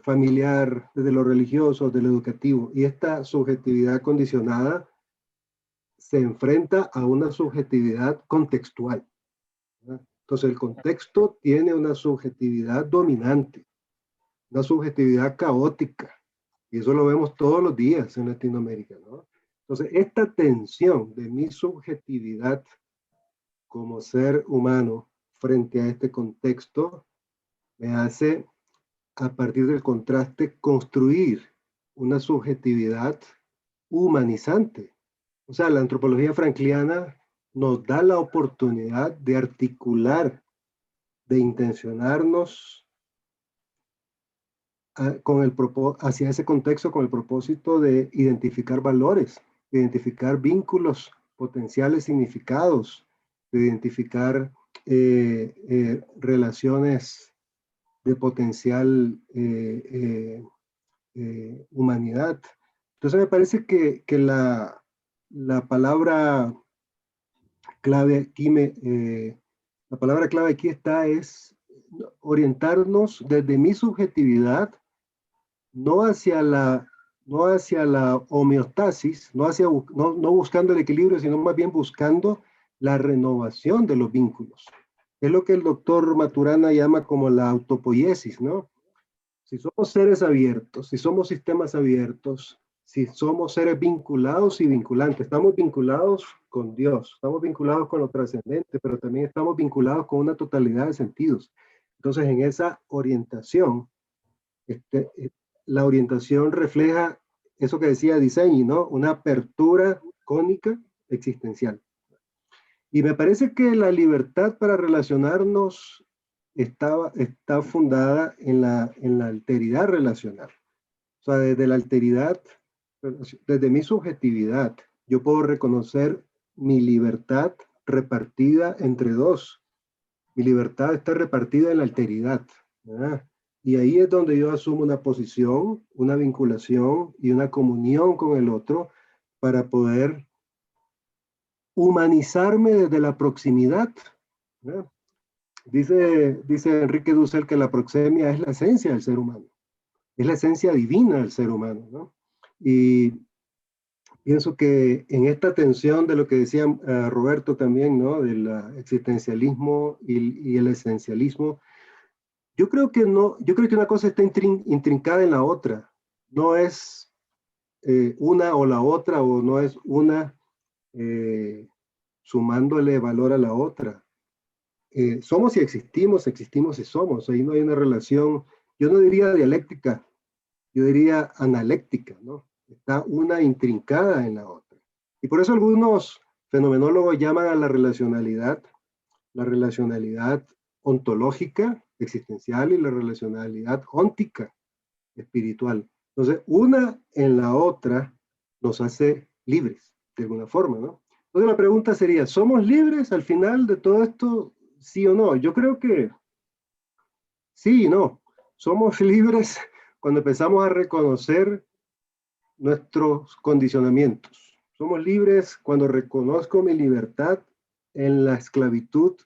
familiar, desde lo religioso, desde lo educativo. Y esta subjetividad condicionada se enfrenta a una subjetividad contextual, ¿verdad? Entonces el contexto tiene una subjetividad dominante, una subjetividad caótica. Y eso lo vemos todos los días en Latinoamérica, ¿no? Entonces, esta tensión de mi subjetividad como ser humano frente a este contexto me hace, a partir del contraste, construir una subjetividad humanizante. O sea, la antropología frankliana nos da la oportunidad de articular, de intencionarnos hacia ese contexto con el propósito de identificar valores, de identificar vínculos potenciales significados, de identificar relaciones de potencial humanidad. Entonces me parece que la palabra clave aquí la palabra clave aquí es orientarnos desde mi subjetividad, no hacia la homeostasis, no buscando el equilibrio, sino más bien buscando la renovación de los vínculos. Es lo que el doctor Maturana llama como la autopoiesis, ¿no? Si somos seres abiertos, si somos sistemas abiertos, si somos seres vinculados y vinculantes, estamos vinculados con Dios, estamos vinculados con lo trascendente, pero también estamos vinculados con una totalidad de sentidos. Entonces, en esa orientación, la orientación refleja eso que decía Disegni, ¿no? Una apertura cónica existencial. Y me parece que la libertad para relacionarnos está fundada en la alteridad relacional. O sea, desde la alteridad, desde mi subjetividad, yo puedo reconocer mi libertad repartida entre dos. Mi libertad está repartida en la alteridad, ¿verdad? Y ahí es donde yo asumo una posición, una vinculación y una comunión con el otro para poder humanizarme desde la proximidad, ¿verdad? Dice Enrique Dussel que la proxemia es la esencia del ser humano, es la esencia divina del ser humano, ¿no? Y pienso que en esta tensión de lo que decía Roberto también, ¿no? Del existencialismo y el esencialismo, yo creo que una cosa está intrincada en la otra. No es una o la otra, o no es una sumándole valor a la otra. Somos y existimos y somos. Ahí no hay una relación, yo no diría dialéctica, yo diría analéctica, ¿no? Está una intrincada en la otra. Y por eso algunos fenomenólogos llaman a la relacionalidad ontológica, existencial, y la relacionalidad óntica, espiritual. Entonces, una en la otra nos hace libres, de alguna forma, ¿no? Entonces la pregunta sería, ¿somos libres al final de todo esto? ¿Sí o no? Yo creo que sí y no. Somos libres cuando empezamos a reconocer nuestros condicionamientos. Somos libres cuando reconozco mi libertad en la esclavitud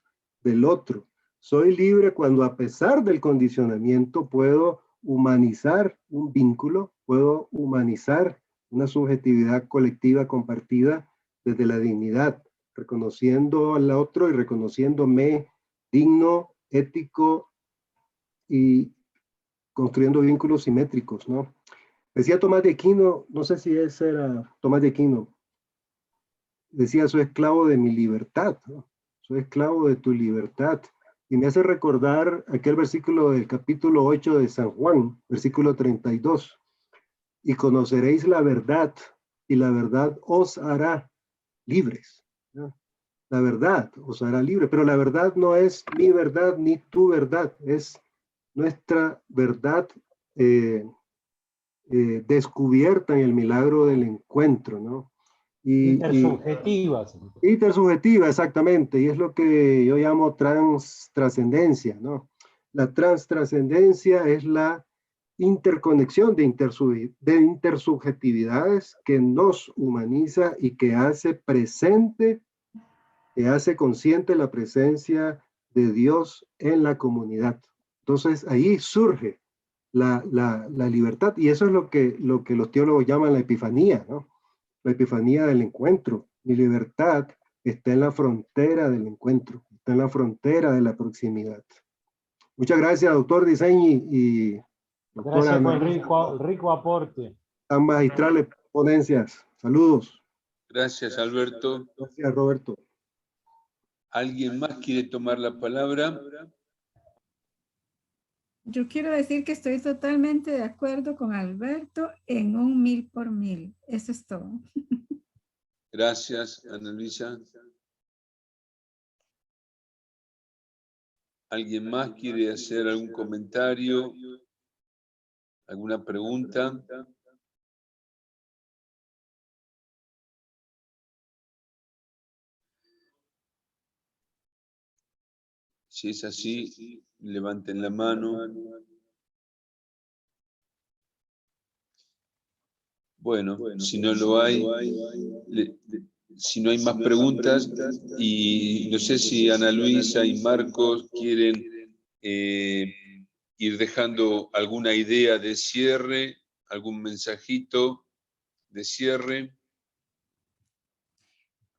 del otro. Soy libre cuando, a pesar del condicionamiento, puedo humanizar un vínculo, puedo humanizar una subjetividad colectiva compartida desde la dignidad, reconociendo al otro y reconociéndome digno, ético y construyendo vínculos simétricos, ¿no? Decía Tomás de Aquino, no sé si ese era Tomás de Aquino, decía, soy esclavo de mi libertad, ¿no? Soy esclavo de tu libertad. Y me hace recordar aquel versículo del capítulo 8 de San Juan, versículo 32. Y conoceréis la verdad, y la verdad os hará libres, ¿no? La verdad os hará libre, pero la verdad no es mi verdad ni tu verdad, es nuestra verdad descubierta en el milagro del encuentro, ¿no? Intersubjetiva. Intersubjetiva, exactamente, y es lo que yo llamo trascendencia, ¿no? La trascendencia es la interconexión de intersubjetividades que nos humaniza y que hace presente, que hace consciente la presencia de Dios en la comunidad. Entonces ahí surge la libertad, y eso es lo que los teólogos llaman la epifanía, ¿no? La epifanía del encuentro. Mi libertad está en la frontera del encuentro, está en la frontera de la proximidad. Muchas gracias, doctor Disegni y doctora Gracias por el rico aporte. tan magistrales ponencias. Saludos. Gracias, Alberto. Gracias, Roberto. ¿Alguien más quiere tomar la palabra? Yo quiero decir que estoy totalmente de acuerdo con Alberto en un 1000 por 1000. Eso es todo. Gracias, Ana Luisa. ¿Alguien más quiere hacer algún comentario? ¿Alguna pregunta? Si es así, levanten la mano. Bueno, si no lo hay, si no hay más preguntas, y no sé si Ana Luisa y Marcos quieren ir dejando alguna idea de cierre, algún mensajito de cierre.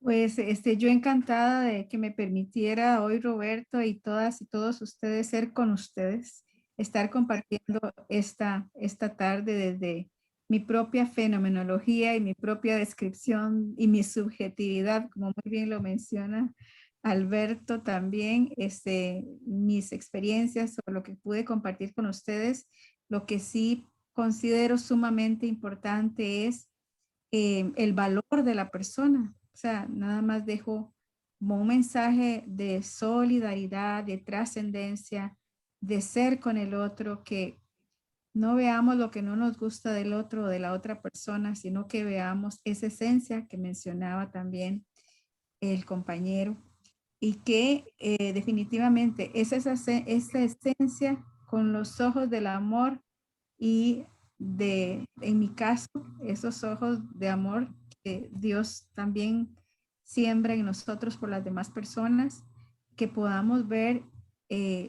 Pues yo encantada de que me permitiera hoy Roberto y todas y todos ustedes ser con ustedes, estar compartiendo esta tarde desde mi propia fenomenología y mi propia descripción y mi subjetividad, como muy bien lo menciona Alberto también, mis experiencias o lo que pude compartir con ustedes. Lo que sí considero sumamente importante es el valor de la persona. O sea, nada más dejo como un mensaje de solidaridad, de trascendencia, de ser con el otro, que no veamos lo que no nos gusta del otro o de la otra persona, sino que veamos esa esencia que mencionaba también el compañero, y que definitivamente es esa esencia con los ojos del amor y en mi caso, esos ojos de amor que Dios también siembra en nosotros por las demás personas, que podamos ver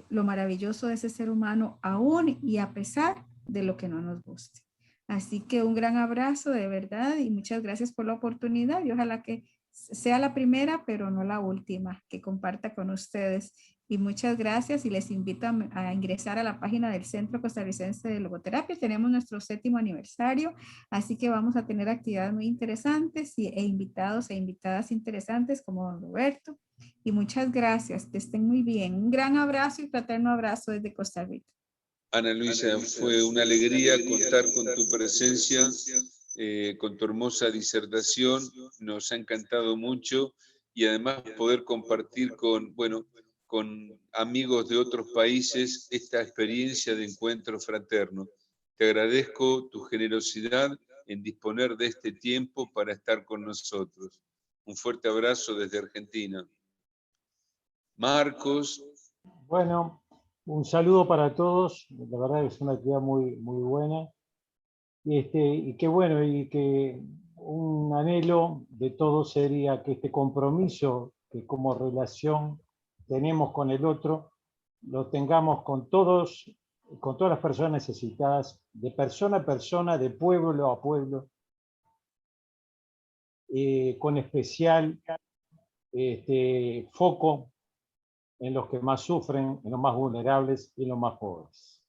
lo maravilloso de ese ser humano aún y a pesar de lo que no nos guste. Así que un gran abrazo de verdad y muchas gracias por la oportunidad y ojalá que sea la primera, pero no la última, que comparta con ustedes. Y muchas gracias y les invito a ingresar a la página del Centro Costarricense de Logoterapia. Tenemos nuestro 7º aniversario, así que vamos a tener actividades muy interesantes e invitados e invitadas interesantes como don Roberto. Y muchas gracias, que estén muy bien. Un gran abrazo y fraterno abrazo desde Costa Rica. Ana Luisa, fue una alegría contar con tu presencia, con tu hermosa disertación. Nos ha encantado mucho y además poder compartir con amigos de otros países esta experiencia de encuentro fraterno. Te agradezco tu generosidad en disponer de este tiempo para estar con nosotros. Un fuerte abrazo desde Argentina. Marcos. Bueno, un saludo para todos. La verdad es una actividad muy, muy buena. Y qué bueno, y que un anhelo de todos sería que este compromiso que como relación tenemos con el otro, lo tengamos con todos, con todas las personas necesitadas, de persona a persona, de pueblo a pueblo, con especial foco en los que más sufren, en los más vulnerables y en los más pobres.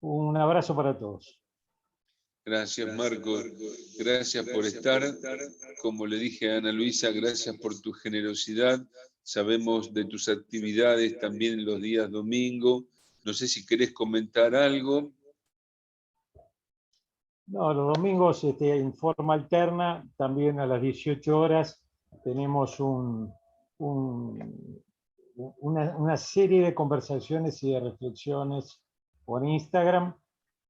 Un abrazo para todos. Gracias, Marcos. Gracias por estar. Como le dije a Ana Luisa, gracias por tu generosidad. Sabemos de tus actividades también los días domingo. No sé si querés comentar algo. No, los domingos en forma alterna, también a las 18 horas, tenemos una serie de conversaciones y de reflexiones por Instagram,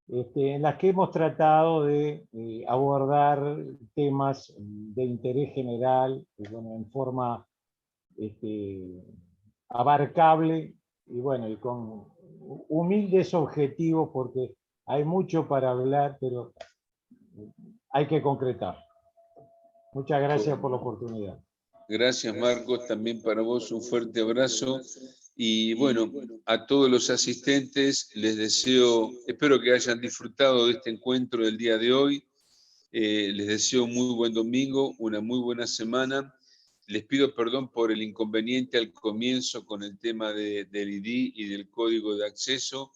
en las que hemos tratado de abordar temas de interés general, en forma abarcable y y con humildes objetivos, porque hay mucho para hablar, pero hay que concretar. Muchas gracias por la oportunidad. Gracias, Marcos, también para vos un fuerte abrazo. Y bueno, a todos los asistentes les deseo, espero que hayan disfrutado de este encuentro del día de hoy. Les deseo un muy buen domingo, una muy buena semana. Les pido perdón por el inconveniente al comienzo con el tema del ID y del código de acceso.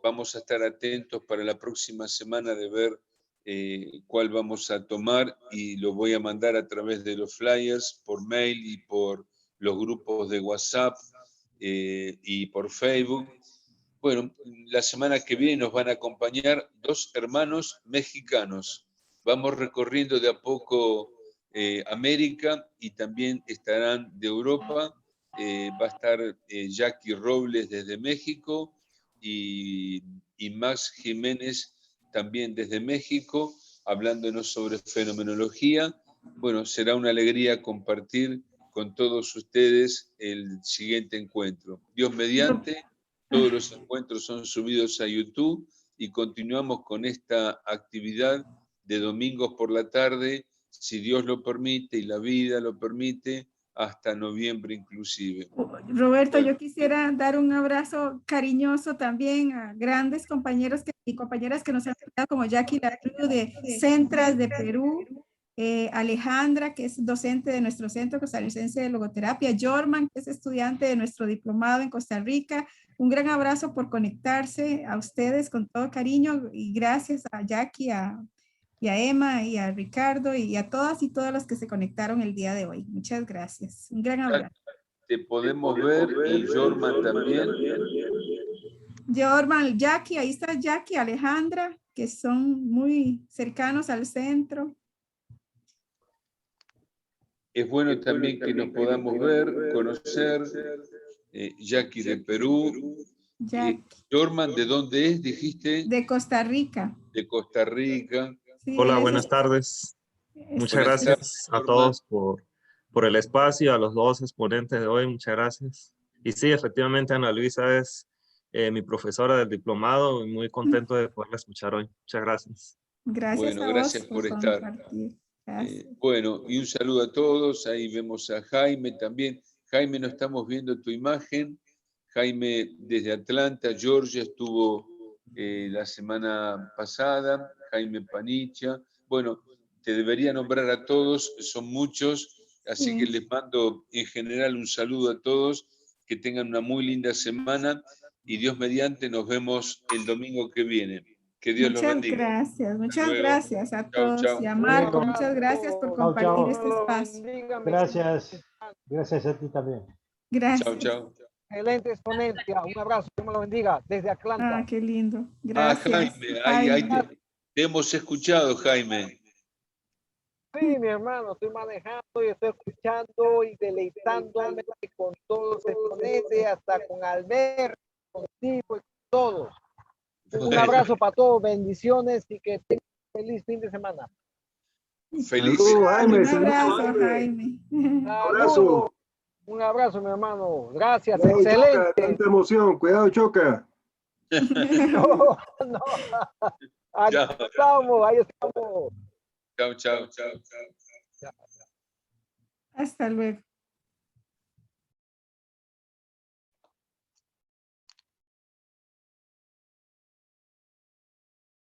Vamos a estar atentos para la próxima semana de ver cuál vamos a tomar y lo voy a mandar a través de los flyers, por mail y por los grupos de WhatsApp y por Facebook. Bueno, la semana que viene nos van a acompañar 2 hermanos mexicanos. Vamos recorriendo de a poco América y también estarán de Europa. Va a estar Jackie Robles desde México y Max Jiménez también desde México, hablándonos sobre fenomenología. Bueno, será una alegría compartir con todos ustedes el siguiente encuentro. Dios mediante, todos los encuentros son subidos a YouTube y continuamos con esta actividad de domingos por la tarde, si Dios lo permite y la vida lo permite, hasta noviembre inclusive. Roberto, yo quisiera dar un abrazo cariñoso también a grandes compañeros y compañeras que nos han acercado, como Jackie Larrio de Centras de Perú, Alejandra, que es docente de nuestro Centro Costarricense de Logoterapia, Jorman, que es estudiante de nuestro diplomado en Costa Rica. Un gran abrazo por conectarse a ustedes con todo cariño y gracias a Jackie, y a Emma y a Ricardo y a todas y todos los que se conectaron el día de hoy. Muchas gracias. Un gran abrazo. Te podemos ver y Jorman también. Jorman, Jackie, ahí está Jackie, Alejandra, que son muy cercanos al centro. Es bueno también que nos podamos ver, conocer. Jackie de Perú. Jorman, ¿de dónde es? Dijiste. De Costa Rica. De Costa Rica. Sí, hola, buenas tardes. Muchas gracias a todos por el espacio, a los 2 exponentes de hoy, muchas gracias. Y sí, efectivamente, Ana Luisa es mi profesora del diplomado y muy contento de poderla escuchar hoy. Muchas gracias. Gracias bueno, gracias por estar. Bueno, y un saludo a todos. Ahí vemos a Jaime también. Jaime, no estamos viendo tu imagen. Jaime desde Atlanta, Georgia, estuvo la semana pasada. Jaime Panicha. Bueno, te debería nombrar a todos, son muchos, así que les mando en general un saludo a todos, que tengan una muy linda semana y Dios mediante nos vemos el domingo que viene. Que Dios los bendiga. Muchas gracias a todos. Chau. Y a Marco, muchas gracias por compartir este espacio. Gracias a ti también. Gracias. Chau. Excelente exponencia, un abrazo, Dios me lo bendiga, desde Atlanta. Qué lindo, gracias. Jaime, ahí te hemos escuchado, Jaime. Sí, mi hermano, estoy manejando y estoy escuchando y deleitándome con todos los exponentes, hasta con Albert, contigo y con todos. Un abrazo para todos, bendiciones y que tengan un feliz fin de semana. Feliz. Jaime, un abrazo, Jaime. Un abrazo. Un abrazo, mi hermano. Gracias, Cuidado, excelente. Choca, tanta emoción, cuidado, choca. No. Ahí estamos. Chao. Hasta luego.